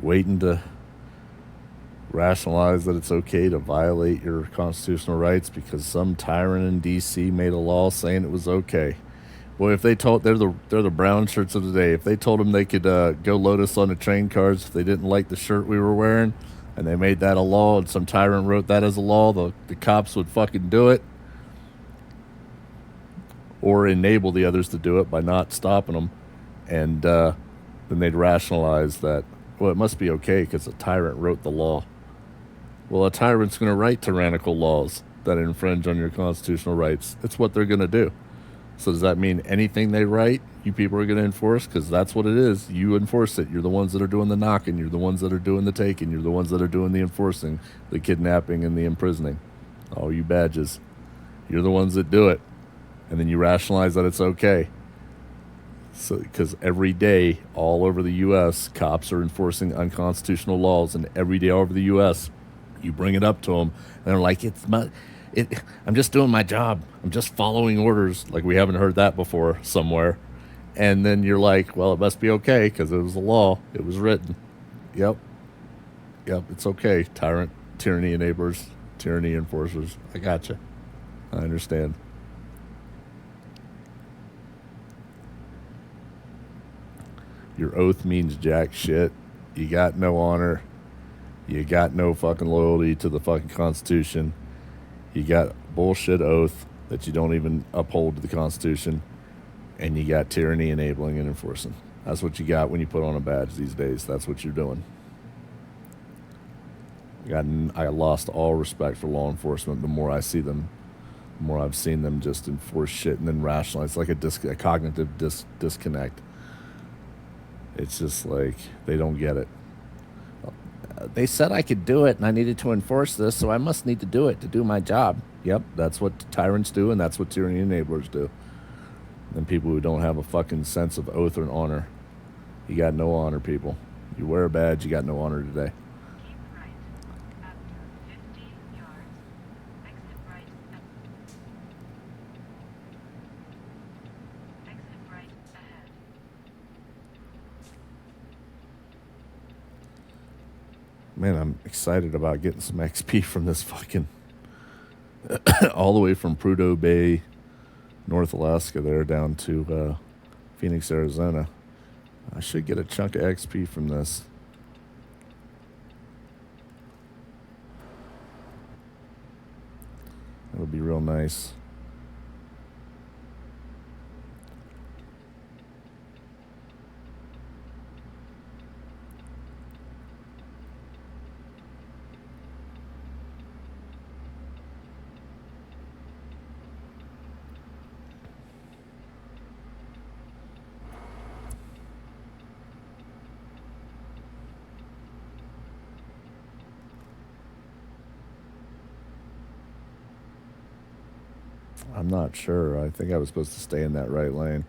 Waiting to rationalize that it's okay to violate your constitutional rights because some tyrant in D.C. made a law saying it was okay. Boy, if they told... They're the brown shirts of today. If they told them they could go load us on the train cars if they didn't like the shirt we were wearing, and they made that a law, and some tyrant wrote that as a law, the cops would fucking do it. Or enable the others to do it by not stopping them. And then they'd rationalize that, well, it must be okay because a tyrant wrote the law. Well, a tyrant's going to write tyrannical laws that infringe on your constitutional rights. It's what they're going to do. So does that mean anything they write, you people are going to enforce? Because that's what it is. You enforce it. You're the ones that are doing the knocking. You're the ones that are doing the taking. You're the ones that are doing the enforcing, the kidnapping, and the imprisoning. All you badges. You're the ones that do it. And then you rationalize that it's okay. So, because every day, all over the U.S., cops are enforcing unconstitutional laws, and every day all over the U.S., you bring it up to them, and they're like, I'm just doing my job. I'm just following orders. Like, we haven't heard that before somewhere. And then you're like, well, it must be okay because it was a law. It was written. Yep. Yep. It's okay. Tyrant, tyranny enablers, tyranny enforcers. I gotcha. I understand. Your oath means jack shit. You got no honor. You got no fucking loyalty to the fucking Constitution. You got bullshit oath that you don't even uphold to the Constitution. And you got tyranny enabling and enforcing. That's what you got when you put on a badge these days. That's what you're doing. I lost all respect for law enforcement the more I see them, the more I've seen them just enforce shit and then rationalize. It's like a cognitive disconnect. It's just like they don't get it. They said I could do it and I needed to enforce this, so I must need to do it to do my job. Yep, that's what tyrants do and that's what tyranny enablers do. And people who don't have a fucking sense of oath or honor. You got no honor, people. You wear a badge, you got no honor today. Keep right. After 50 yards, exit right. Exit right ahead. Man, I'm excited about getting some XP from this fucking all the way from Prudhoe Bay, North Alaska, there down to Phoenix, Arizona. I should get a chunk of XP from this. That would be real nice. I'm not sure. I think I was supposed to stay in that right lane.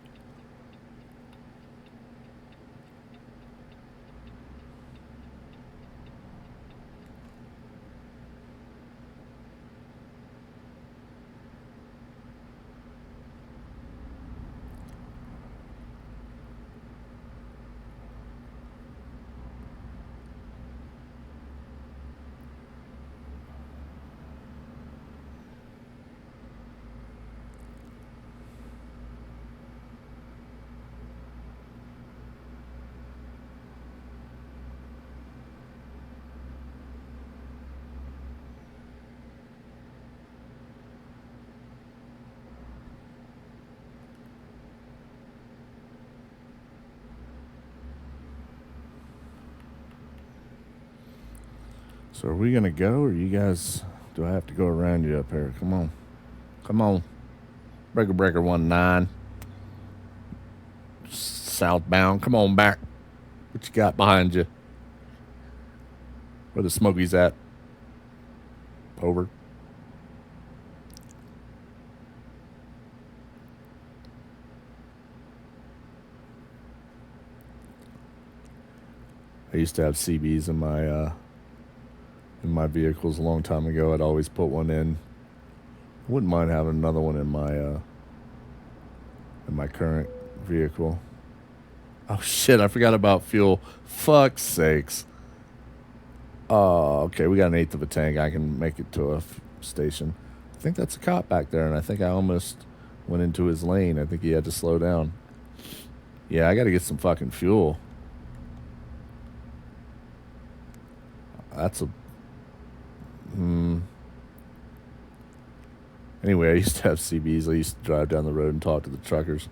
So are we going to go, or you guys, do I have to go around you up here? Come on. Come on. Breaker 19. Southbound. Come on back. What you got behind you? Where the Smokies at? Over. I used to have CBs in my vehicles a long time ago. I'd always put one in. Wouldn't mind having another one in my current vehicle. Oh shit, I forgot about fuel. Fuck's sakes. Oh, okay, we got an eighth of a tank. I can make it to a station. I think that's a cop back there, and I think I almost went into his lane. I think he had to slow down. Yeah, I got to get some fucking fuel. That's a... Anyway, I used to have CBs. I used to drive down the road and talk to the truckers.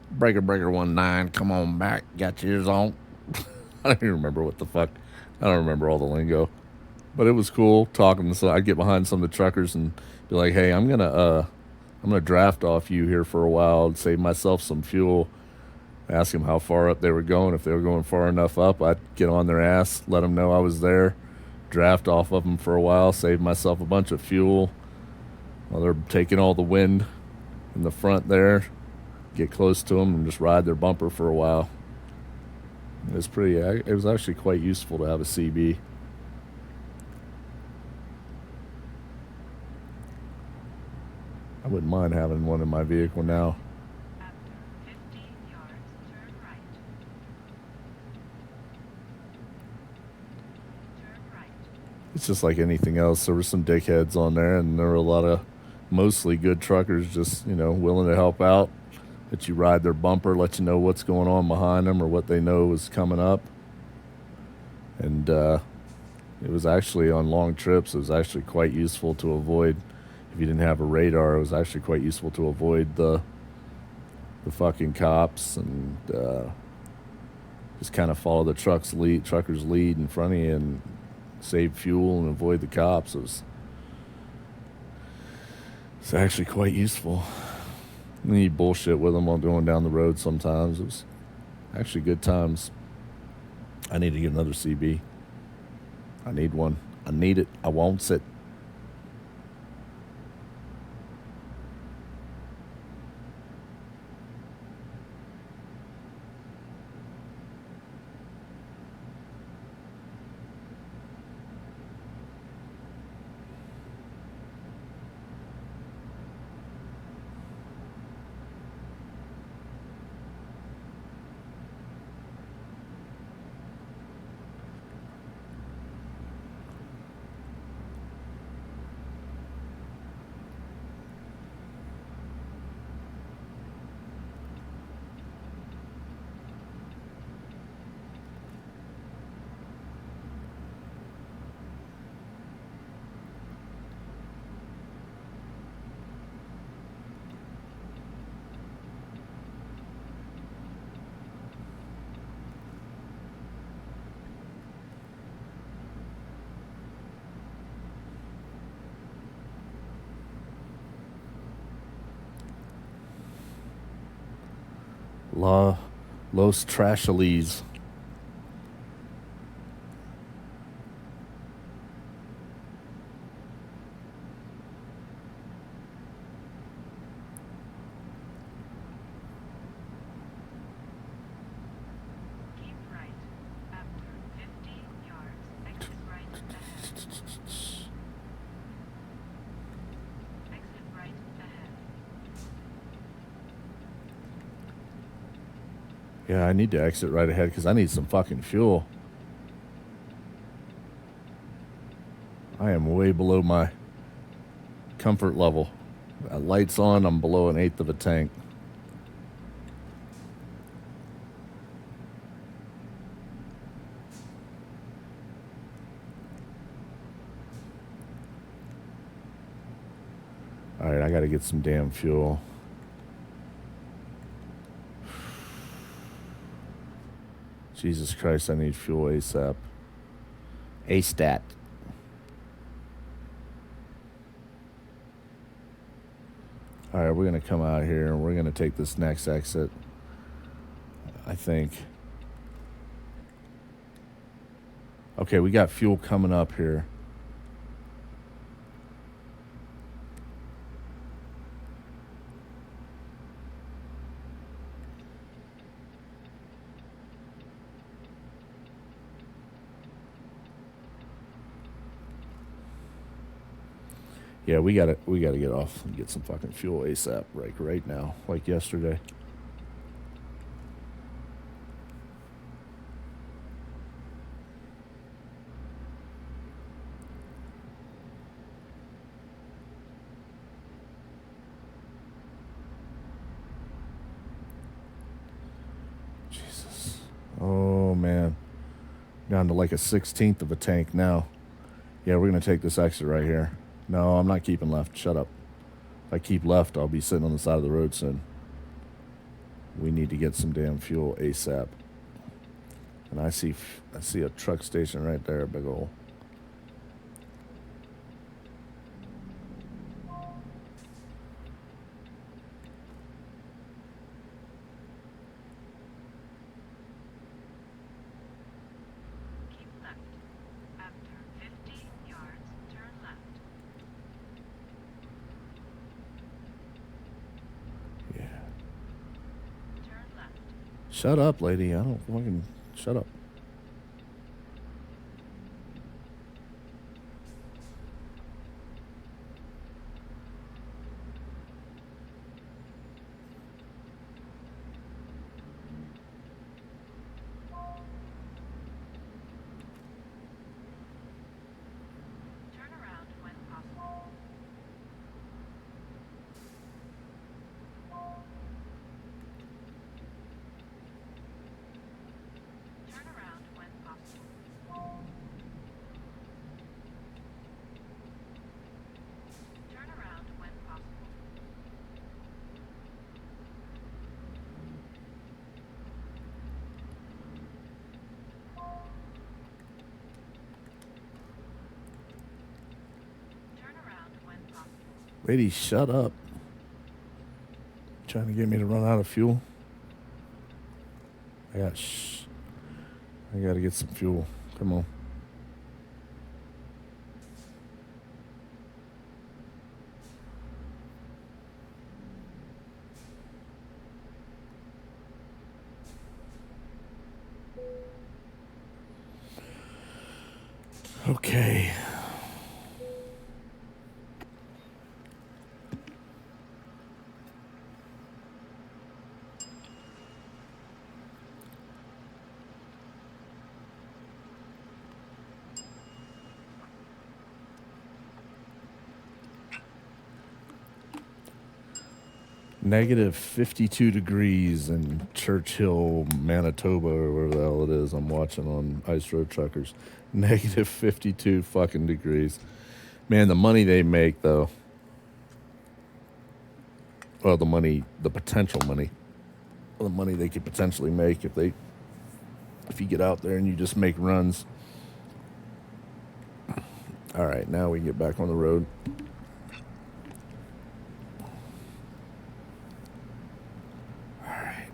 Breaker 19, come on back. Got yours on. I don't even remember what the fuck. I don't remember all the lingo. But it was cool talking. So I'd get behind some of the truckers and be like, hey, I'm gonna draft off you here for a while and save myself some fuel. Ask them how far up they were going. If they were going far enough up, I'd get on their ass, let them know I was there, draft off of them for a while, save myself a bunch of fuel while they're taking all the wind in the front there. Get close to them and just ride their bumper for a while. It was actually quite useful to have a CB. I wouldn't mind having one in my vehicle now. After 50 it's just like anything else. There were some dickheads on there, and there were a lot of mostly good truckers just, willing to help out. Let you ride their bumper, let you know what's going on behind them or what they know is coming up. And it was actually on long trips, it was actually quite useful to avoid, if you didn't have a radar, it was actually quite useful to avoid the fucking cops and just kind of follow the trucker's lead in front of you and save fuel and avoid the cops. It's actually quite useful. You need bullshit with them while going down the road sometimes. It was actually good times. I need to get another CB. I need one. I need it. I want it. Los Trashalies. Keep right. After 50 yards, exit right ahead. Exit right ahead. Yeah, I need to exit right ahead because I need some fucking fuel. I am way below my comfort level. Lights on, I'm below an eighth of a tank. All right, I got to get some damn fuel. Jesus Christ, I need fuel ASAP. ASTAT. All right, we're going to come out here and we're going to take this next exit, I think. Okay, we got fuel coming up here. Yeah, we gotta get off and get some fucking fuel ASAP, right now, like yesterday. Jesus. Oh man. Down to like a 16th of a tank now. Yeah, we're gonna take this exit right here. No, I'm not keeping left. Shut up. If I keep left, I'll be sitting on the side of the road soon. We need to get some damn fuel ASAP. And I see a truck station right there, big ol'. Keep left. After 50 yards, turn left. Yeah. Turn left. Shut up, lady. I don't fucking... Shut up. Lady, shut up. Trying to get me to run out of fuel. I gotta get some fuel. Come on. Okay. Negative 52 degrees in Churchill, Manitoba, or wherever the hell it is. I'm watching on Ice Road Truckers. Negative 52 fucking degrees. Man, the money they make, though. Well, the potential money. The money they could potentially make if you get out there and you just make runs. All right, now we can get back on the road. All right.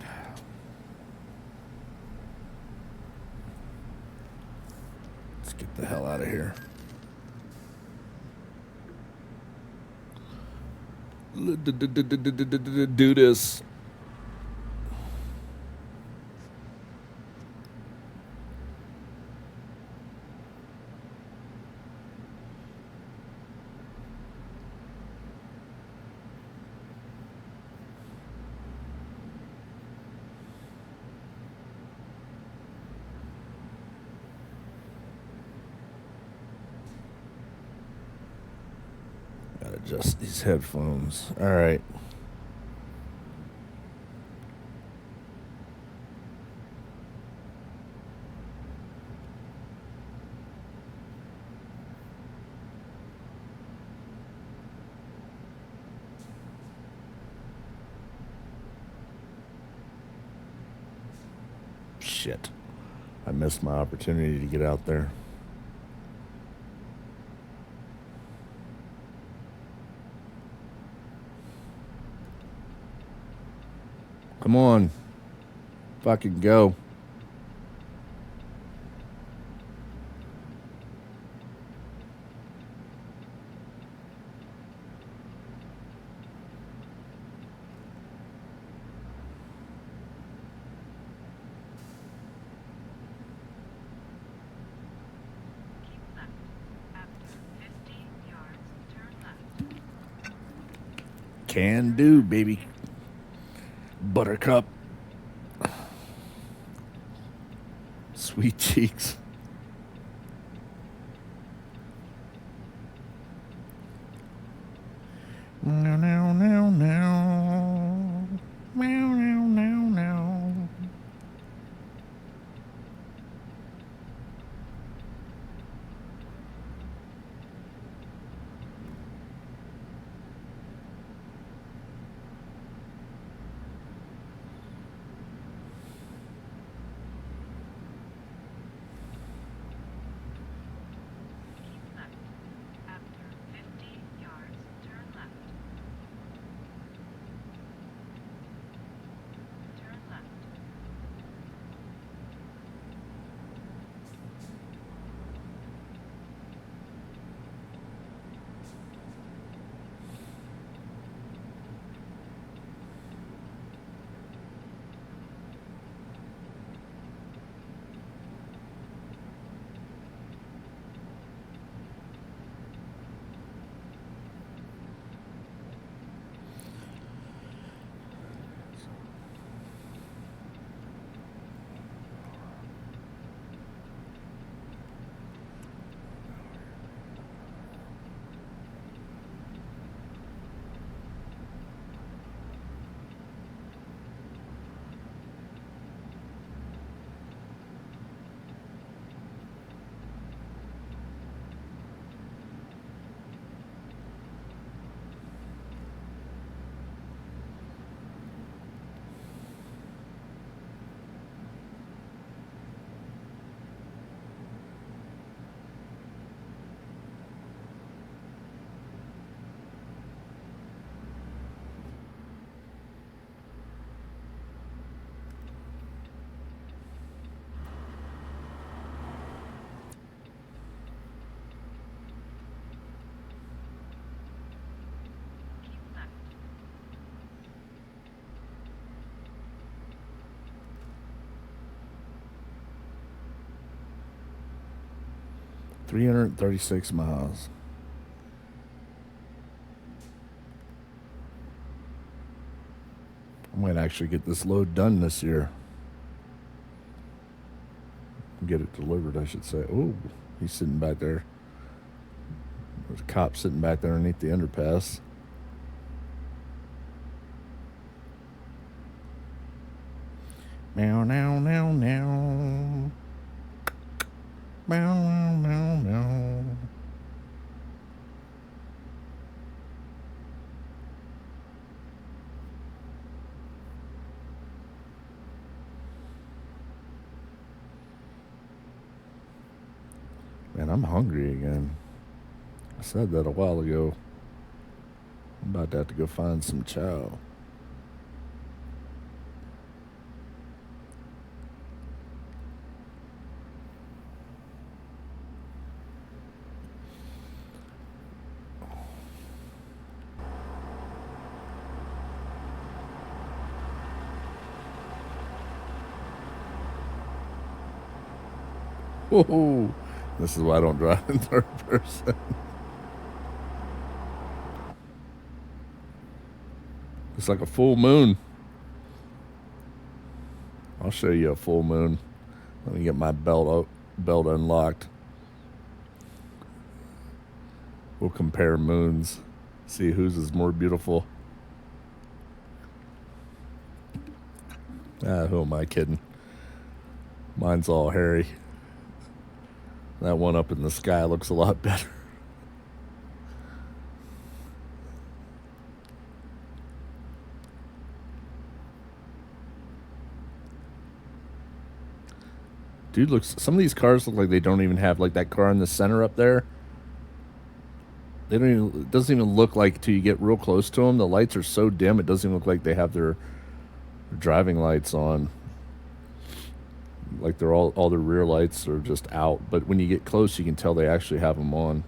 Let's get the hell out of here. Do this. Gotta adjust these headphones. All right. Shit. I missed my opportunity to get out there. Come on. Fucking go. Keep left. After 50 yards, turn left. Can do, baby. Buttercup. Sweet cheeks. No, no, no, no. Meow, meow, meow, meow. Keep left. After 50 yards, turn left. 336 miles. I might actually get this load done this year. Get it delivered, I should say. Oh, he's sitting back there. There's a cop sitting back there underneath the underpass. Meow, meow, meow, meow. Meow, meow, meow, meow. Man, I'm hungry again. I said that a while ago. I'm about to have to go find some chow. Whoa. This is why I don't drive in third person. It's like a full moon. I'll show you a full moon. Let me get my belt unlocked. We'll compare moons. See whose is more beautiful. Who am I kidding? Mine's all hairy. That one up in the sky looks a lot better. Dude, some of these cars look like they don't even have, like that car in the center up there. It doesn't even look like till you get real close to them. The lights are so dim, it doesn't even look like they have their driving lights on. Like they're all their rear lights are just out. But when you get close, you can tell they actually have them on.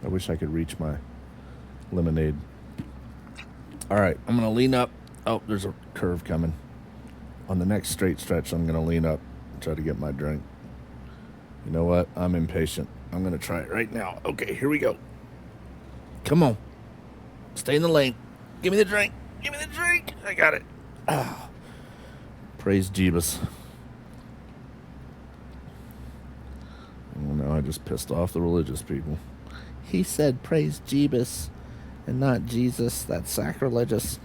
I wish I could reach my lemonade. All right, I'm going to lean up. Oh, there's a curve coming. On the next straight stretch, I'm going to lean up and try to get my drink. You know what? I'm impatient. I'm going to try it right now. Okay, here we go. Come on. Stay in the lane. Give me the drink. Give me the drink. I got it. Ah. Praise Jeebus. Oh, no, I just pissed off the religious people. He said praise Jeebus and not Jesus. That's sacrilegious.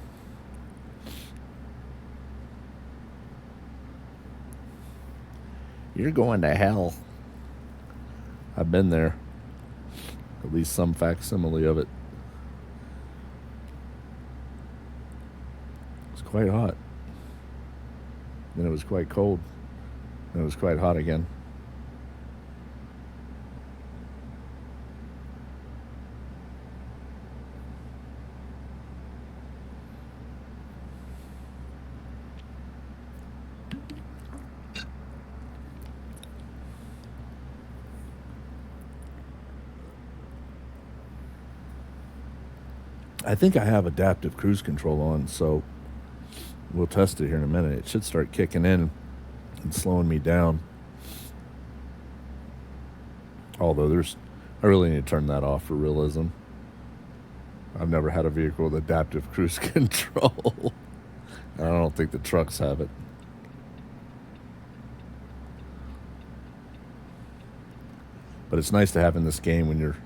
You're going to hell. I've been there. At least some facsimile of it. It was quite hot. Then it was quite cold. Then it was quite hot again. I think I have adaptive cruise control on, so we'll test it here in a minute. It should start kicking in and slowing me down. Although I really need to turn that off for realism. I've never had a vehicle with adaptive cruise control. I don't think the trucks have it. But it's nice to have in this game when you're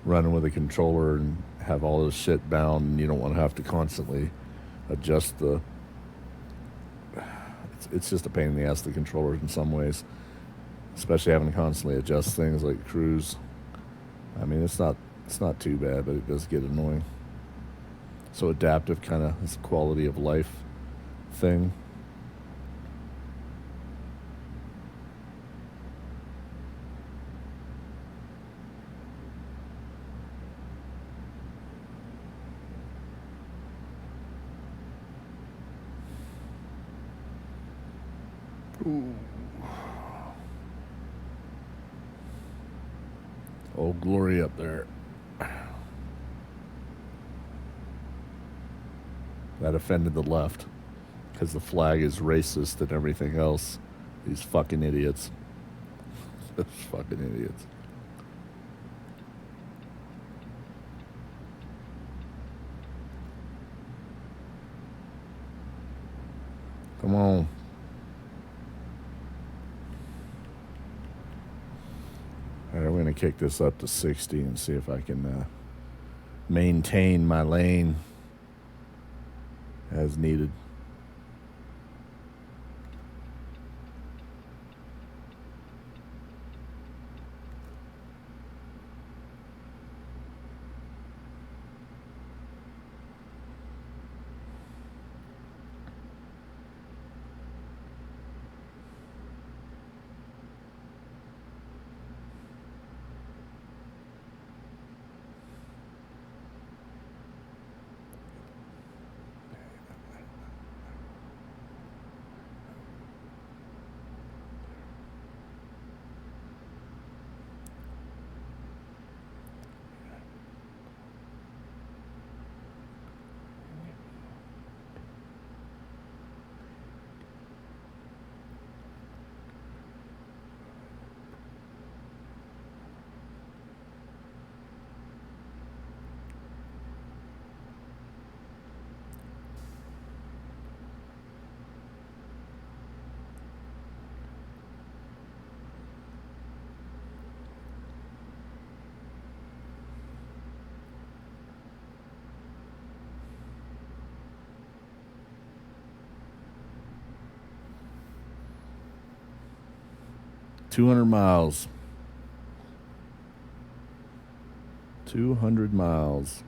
running with a controller and have all this shit bound and you don't want to have to constantly adjust it's just a pain in the ass, the controller, in some ways, especially having to constantly adjust things like cruise. I mean, it's not too bad, but it does get annoying. So adaptive kind of is a quality of life thing. Old Glory up there. That offended the left because the flag is racist and everything else. These fucking idiots. Those fucking idiots. Come on. All right, we're going to kick this up to 60 and see if I can maintain my lane as needed. $200. 200 miles.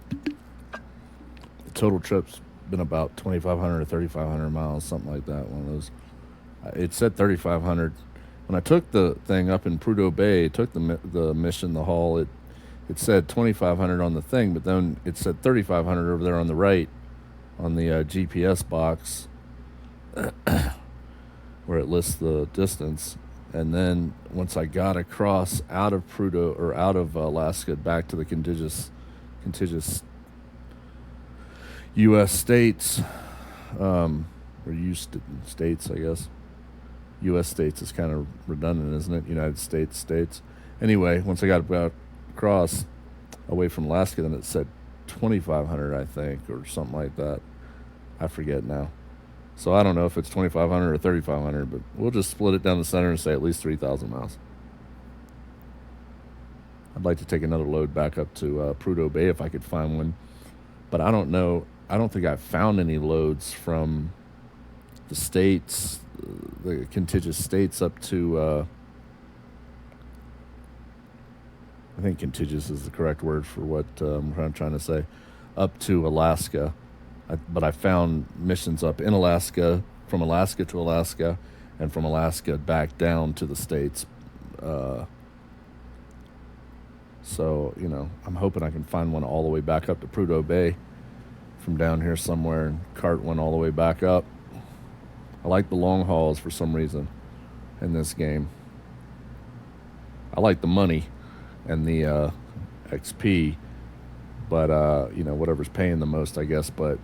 The total trip's been about 2,500 or 3,500 miles, something like that. One of those. It said 3,500. When I took the thing up in Prudhoe Bay, took the mission, the haul, it said 2,500 on the thing, but then it said 3,500 over there on the right on the GPS box where it lists the distance. And then once I got across out of Prudhoe or out of Alaska back to the contiguous U.S. states, or states, I guess. U.S. states is kind of redundant, isn't it? United States. Anyway, once I got across away from Alaska, then it said 2,500, I think, or something like that. I forget now. So I don't know if it's 2,500 or 3,500, but we'll just split it down the center and say at least 3,000 miles. I'd like to take another load back up to Prudhoe Bay if I could find one, but I don't know. I don't think I've found any loads from the states, the contiguous states up to, I think contiguous is the correct word for what I'm trying to say, up to Alaska. But I found missions up in Alaska, from Alaska to Alaska, and from Alaska back down to the states. So, I'm hoping I can find one all the way back up to Prudhoe Bay from down here somewhere and cart one all the way back up. I like the long hauls for some reason in this game. I like the money and the XP, but, whatever's paying the most, I guess. But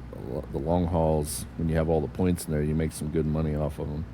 the long hauls, when you have all the points in there, you make some good money off of them.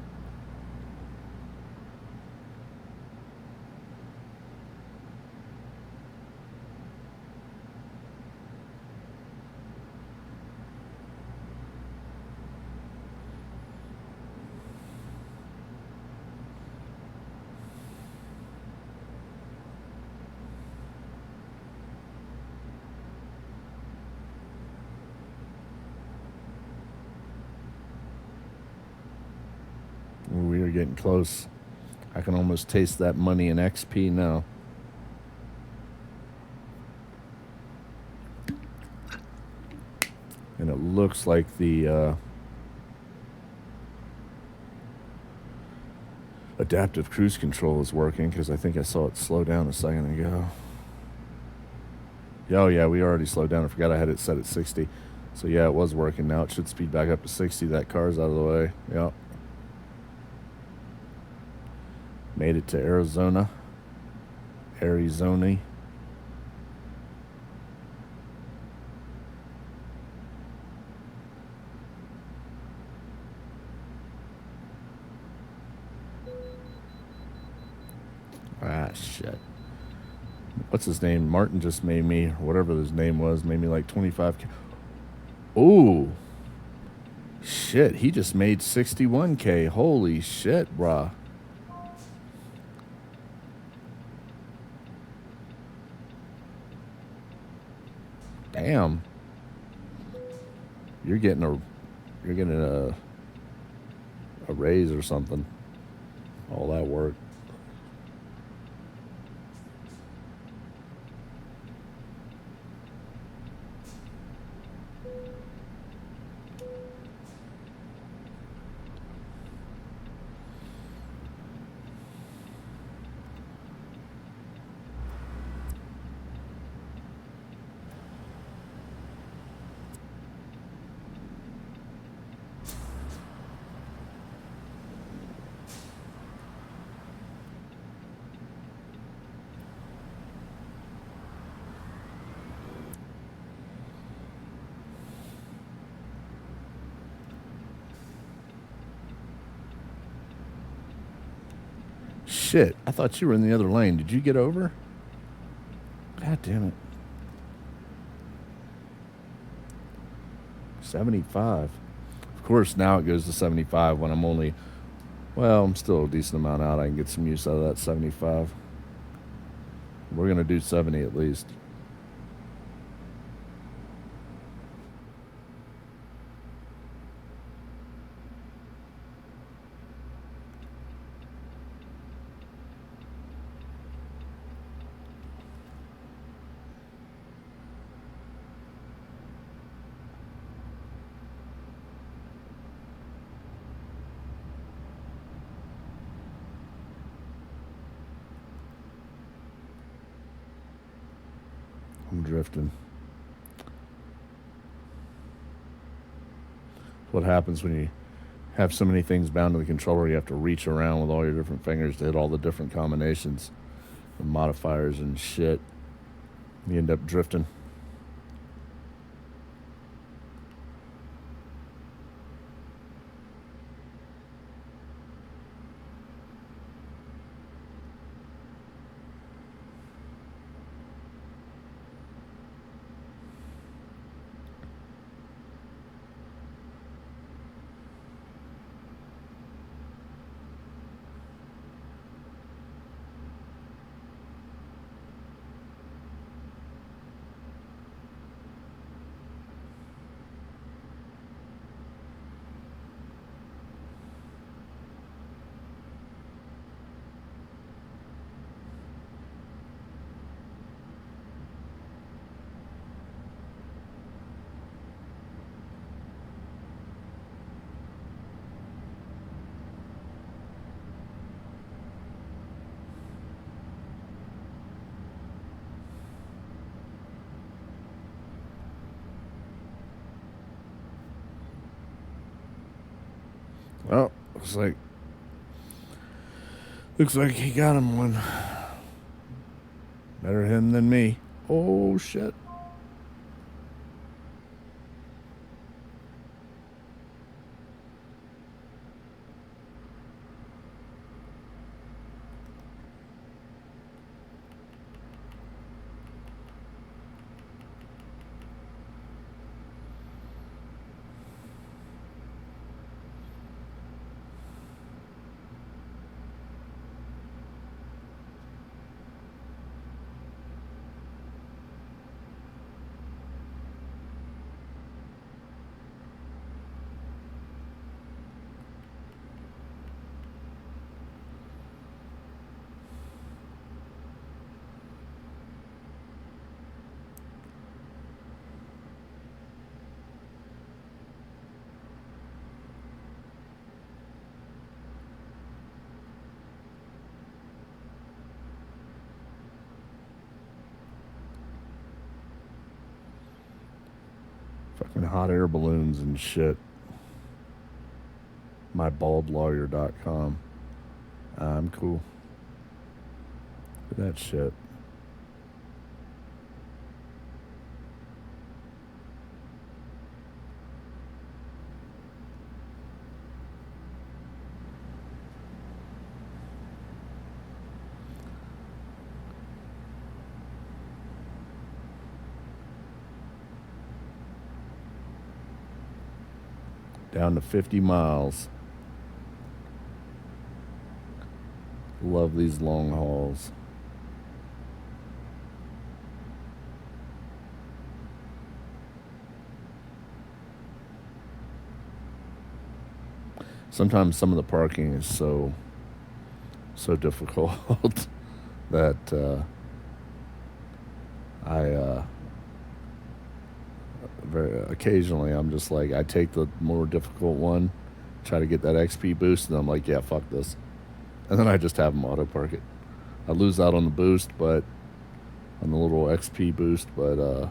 We are getting close. I can almost taste that money in XP now. And it looks like the adaptive cruise control is working because I think I saw it slow down a second ago. Oh, yeah, we already slowed down. I forgot I had it set at 60. So, yeah, it was working. Now it should speed back up to 60. That car's out of the way. Yep. Made it to Arizona. Arizona. Ah, shit. What's his name? Martin just made me, whatever his name was, made me like 25K. Ooh. Shit, he just made 61K. Holy shit, bruh. Damn. You're getting a raise or something. All that work. Shit, I thought you were in the other lane. Did you get over? God damn it. 75. Of course, now it goes to 75 when I'm only, well, I'm still a decent amount out. I can get some use out of that 75. We're going to do 70 at least. I'm drifting. What happens when you have so many things bound to the controller, you have to reach around with all your different fingers to hit all the different combinations and modifiers and shit. You end up drifting. Well, looks like he got him one. Better him than me. Oh shit. Fucking hot air balloons and shit. Mybaldlawyer.com. I'm cool. Look at that shit. Down to 50 miles. Love these long hauls. Sometimes some of the parking is so difficult that I very occasionally I'm just like, I take the more difficult one, try to get that XP boost, and I'm like, yeah, fuck this, and then I just have them auto park it. I lose out on the boost, but on the little XP boost, but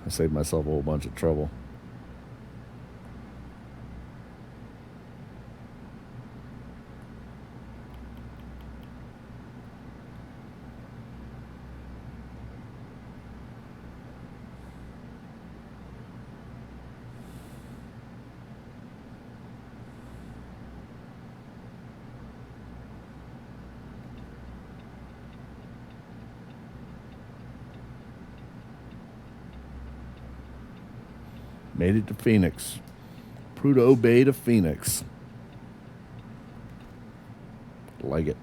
I saved myself a whole bunch of trouble. Made it to Phoenix. Prudhoe Bay to Phoenix. Like it.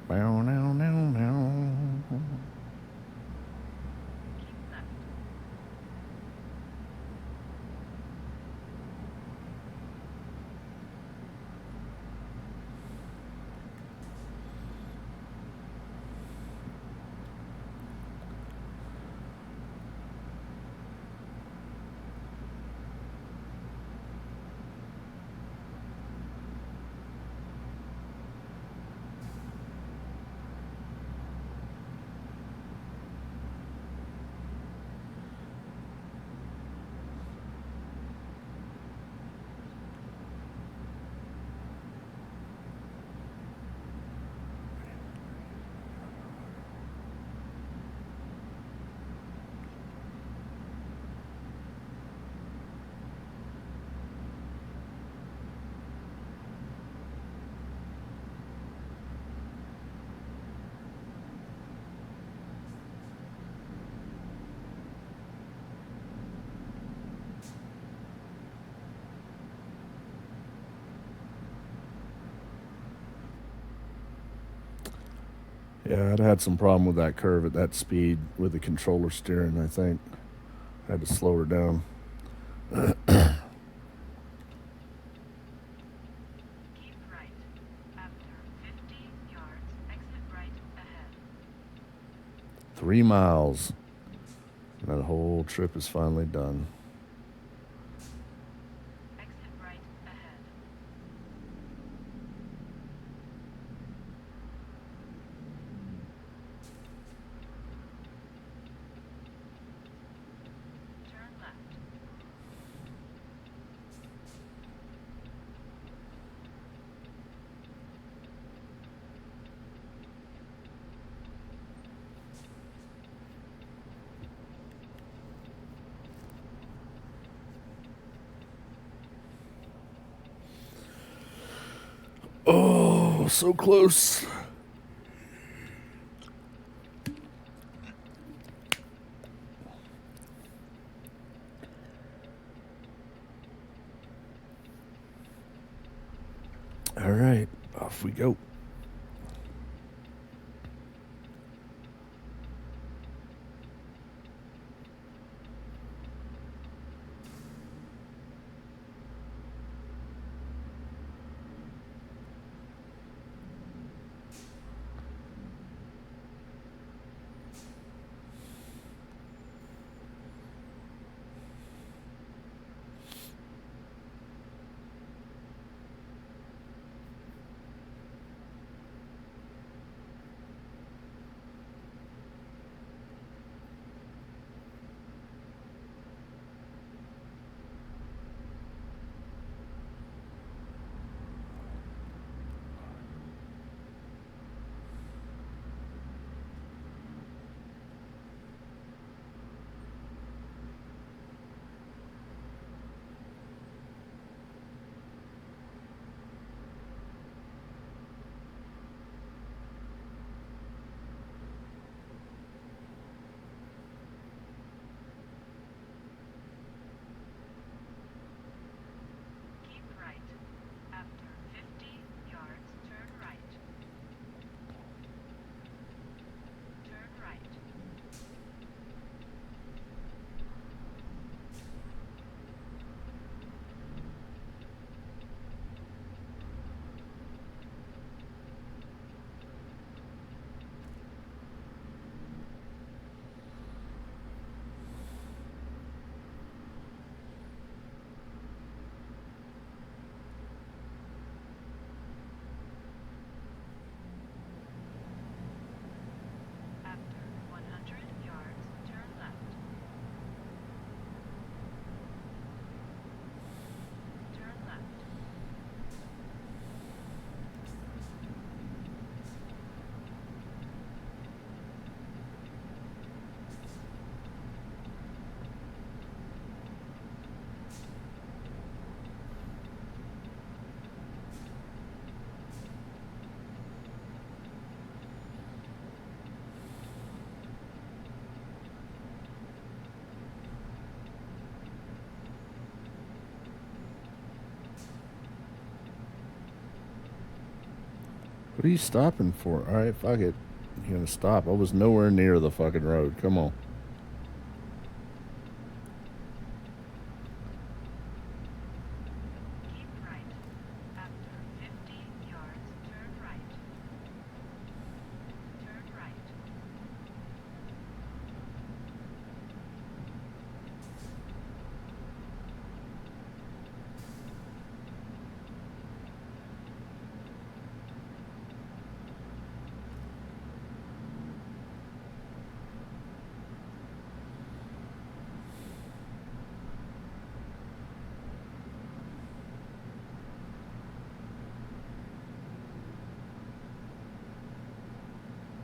Bow, now, now, now. Keep left. Yeah, I'd had some problem with that curve at that speed with the controller steering, I think. I had to slow her down. Keep right. After 50 yards, exit right ahead. 3 miles. And that whole trip is finally done. Exit right ahead. Turn left. Oh, so close. All right, off we go. What are you stopping for? All right, fuck it. You're gonna stop. I was nowhere near the fucking road. Come on. Keep right. After 50 yards, turn right. Turn right.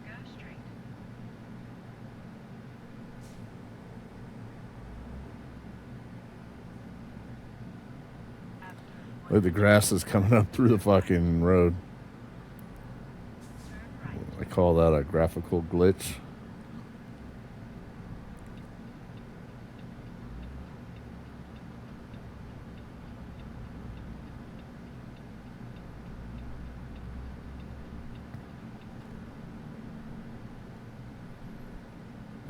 Go straight. After Look, the grass is coming up through the fucking road. turn right. I call that a graphical glitch.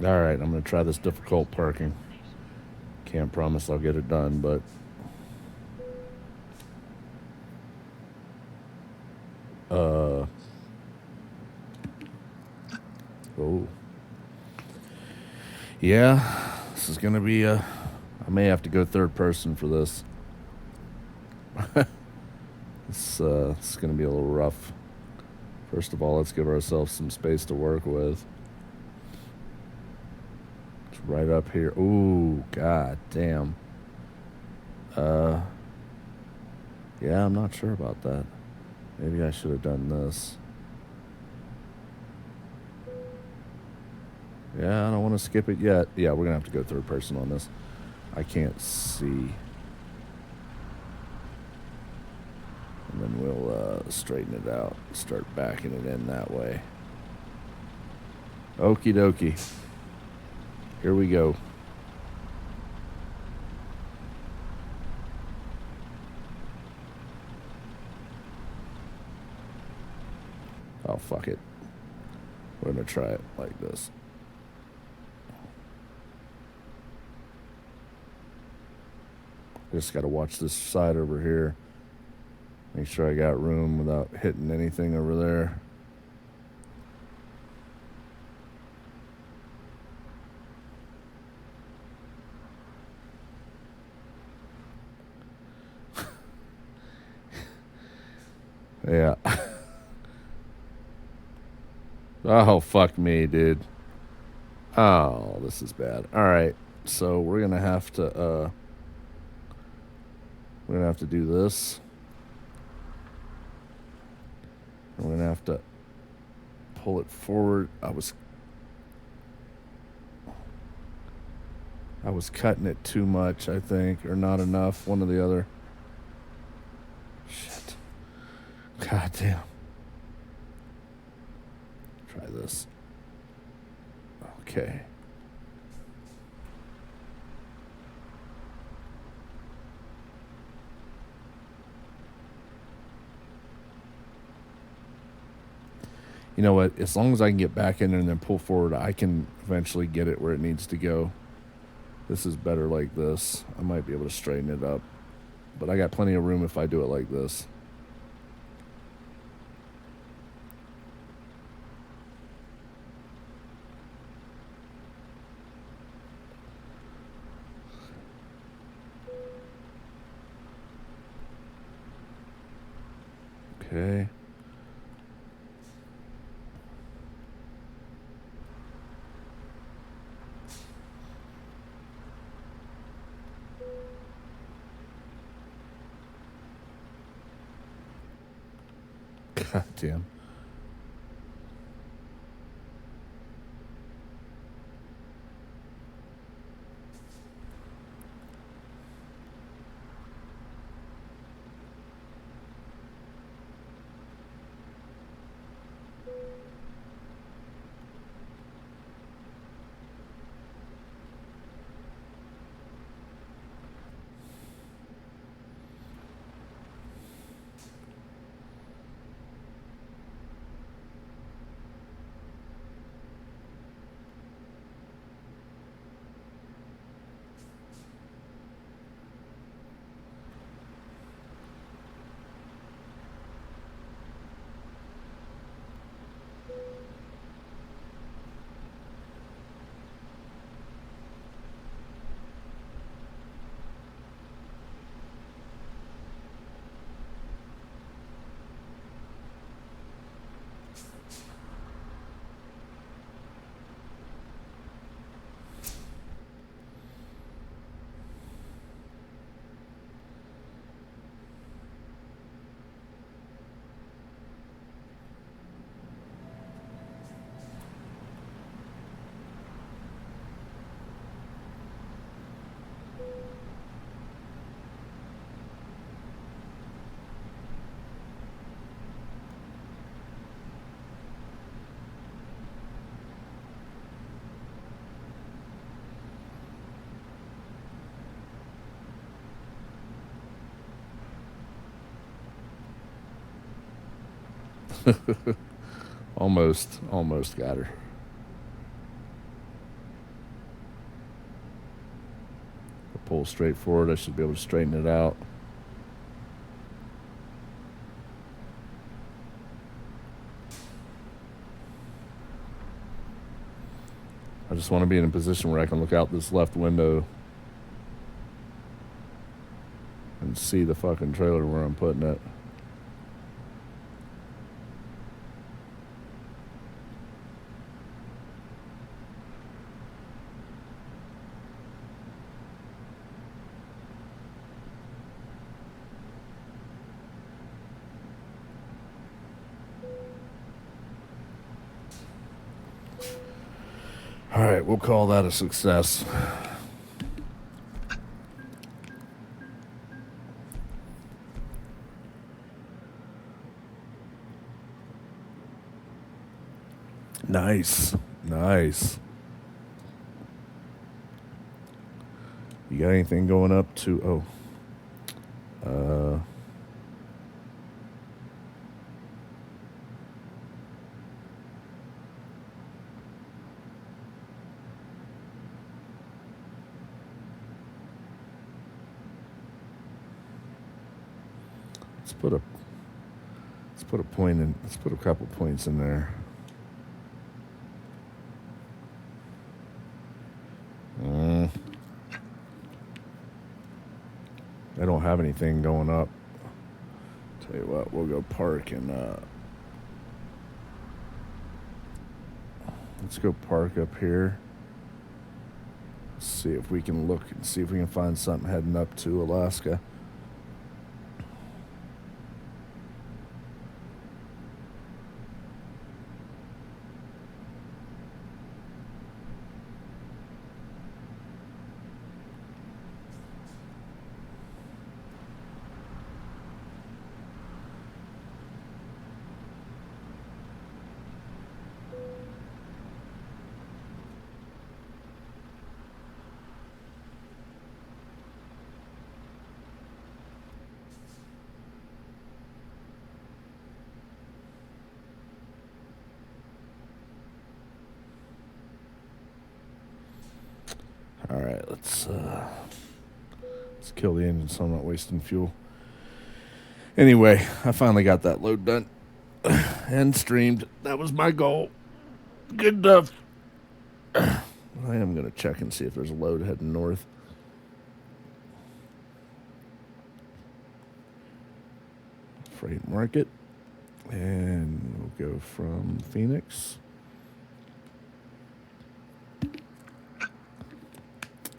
All right, I'm gonna try this difficult parking. Can't promise I'll get it done, but oh yeah, this is gonna be a. I may have to go third person for this. It's gonna be a little rough. First of all, let's give ourselves some space to work with. It's right up here. Ooh, god damn. Yeah, I'm not sure about that. Maybe I should have done this. Yeah, I don't want to skip it yet. Yeah, we're gonna have to go third person on this. I can't see. And then we'll straighten it out. Start backing it in that way. Okie dokie. Here we go. Oh, fuck it. We're going to try it like this. Just got to watch this side over here. Make sure I got room without hitting anything over there. Yeah. Oh, fuck me, dude. Oh, this is bad. All right. So we're going to have to do this. We're going to have to pull it forward. I was cutting it too much, I think, or not enough, one or the other. Shit. God damn. Try this. Okay. You know what? As long as I can get back in there and then pull forward, I can eventually get it where it needs to go. This is better like this. I might be able to straighten it up. But I got plenty of room if I do it like this. Okay. God damn. Almost got her. Pull straight forward. I should be able to straighten it out. I just want to be in a position where I can look out this left window and see the fucking trailer where I'm putting it. All right, we'll call that a success. Nice. You got anything going up to... Let's put a couple points in there. I don't have anything going up. Tell you what, we'll go park and let's go park up here. See if we can look and see if we can find something heading up to Alaska. All right, let's kill the engine so I'm not wasting fuel. Anyway, I finally got that load done and streamed. That was my goal. Good enough. I am going to check and see if there's a load heading north. Freight market. And we'll go from Phoenix.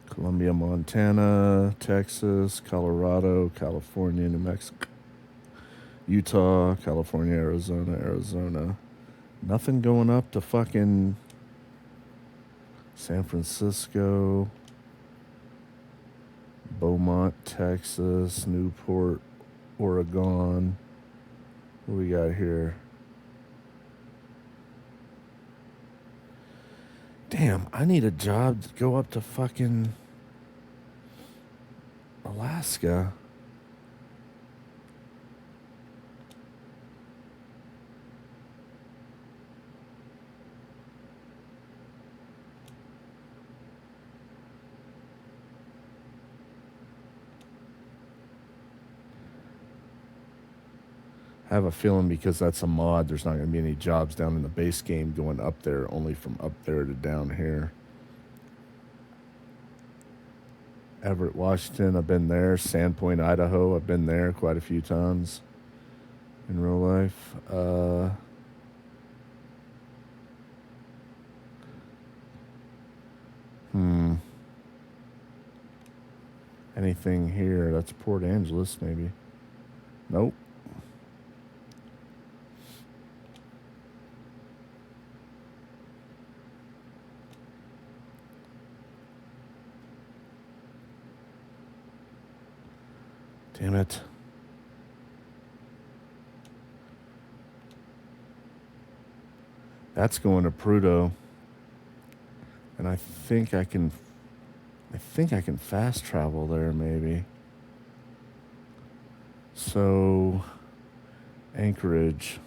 Columbia, Montana, Texas, Colorado, California, New Mexico, Utah, California, Arizona. Nothing going up to fucking San Francisco, Beaumont, Texas, Newport, Oregon. What do we got here? Damn, I need a job to go up to fucking Alaska. I have a feeling because that's a mod, there's not going to be any jobs down in the base game going up there, only from up there to down here. Everett, Washington, I've been there. Sandpoint, Idaho, I've been there quite a few times in real life. Anything here? That's Port Angeles, maybe. Nope. Damn it. That's going to Prudhoe. And I think I can fast travel there maybe. So Anchorage.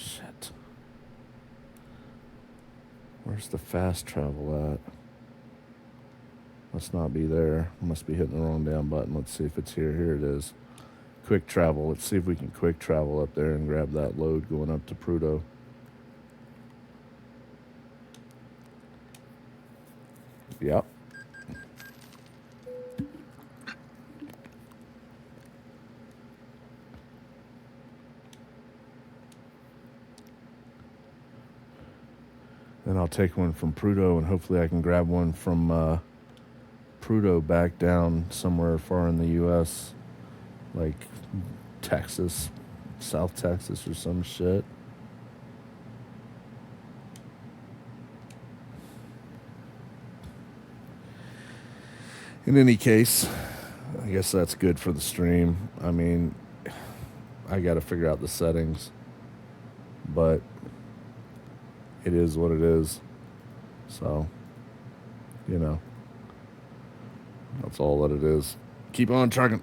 Shit. Where's the fast travel at? Must not be there. Must be hitting the wrong damn button. Let's see if it's here. Here it is. Quick travel. Let's see if we can quick travel up there and grab that load going up to Prudhoe. Yep. Then I'll take one from Prudhoe, and hopefully I can grab one from Prudhoe back down somewhere far in the U.S., like Texas, South Texas or some shit. In any case, I guess that's good for the stream. I mean, I got to figure out the settings, but it is what it is. So, you know, that's all that it is. Keep on trucking.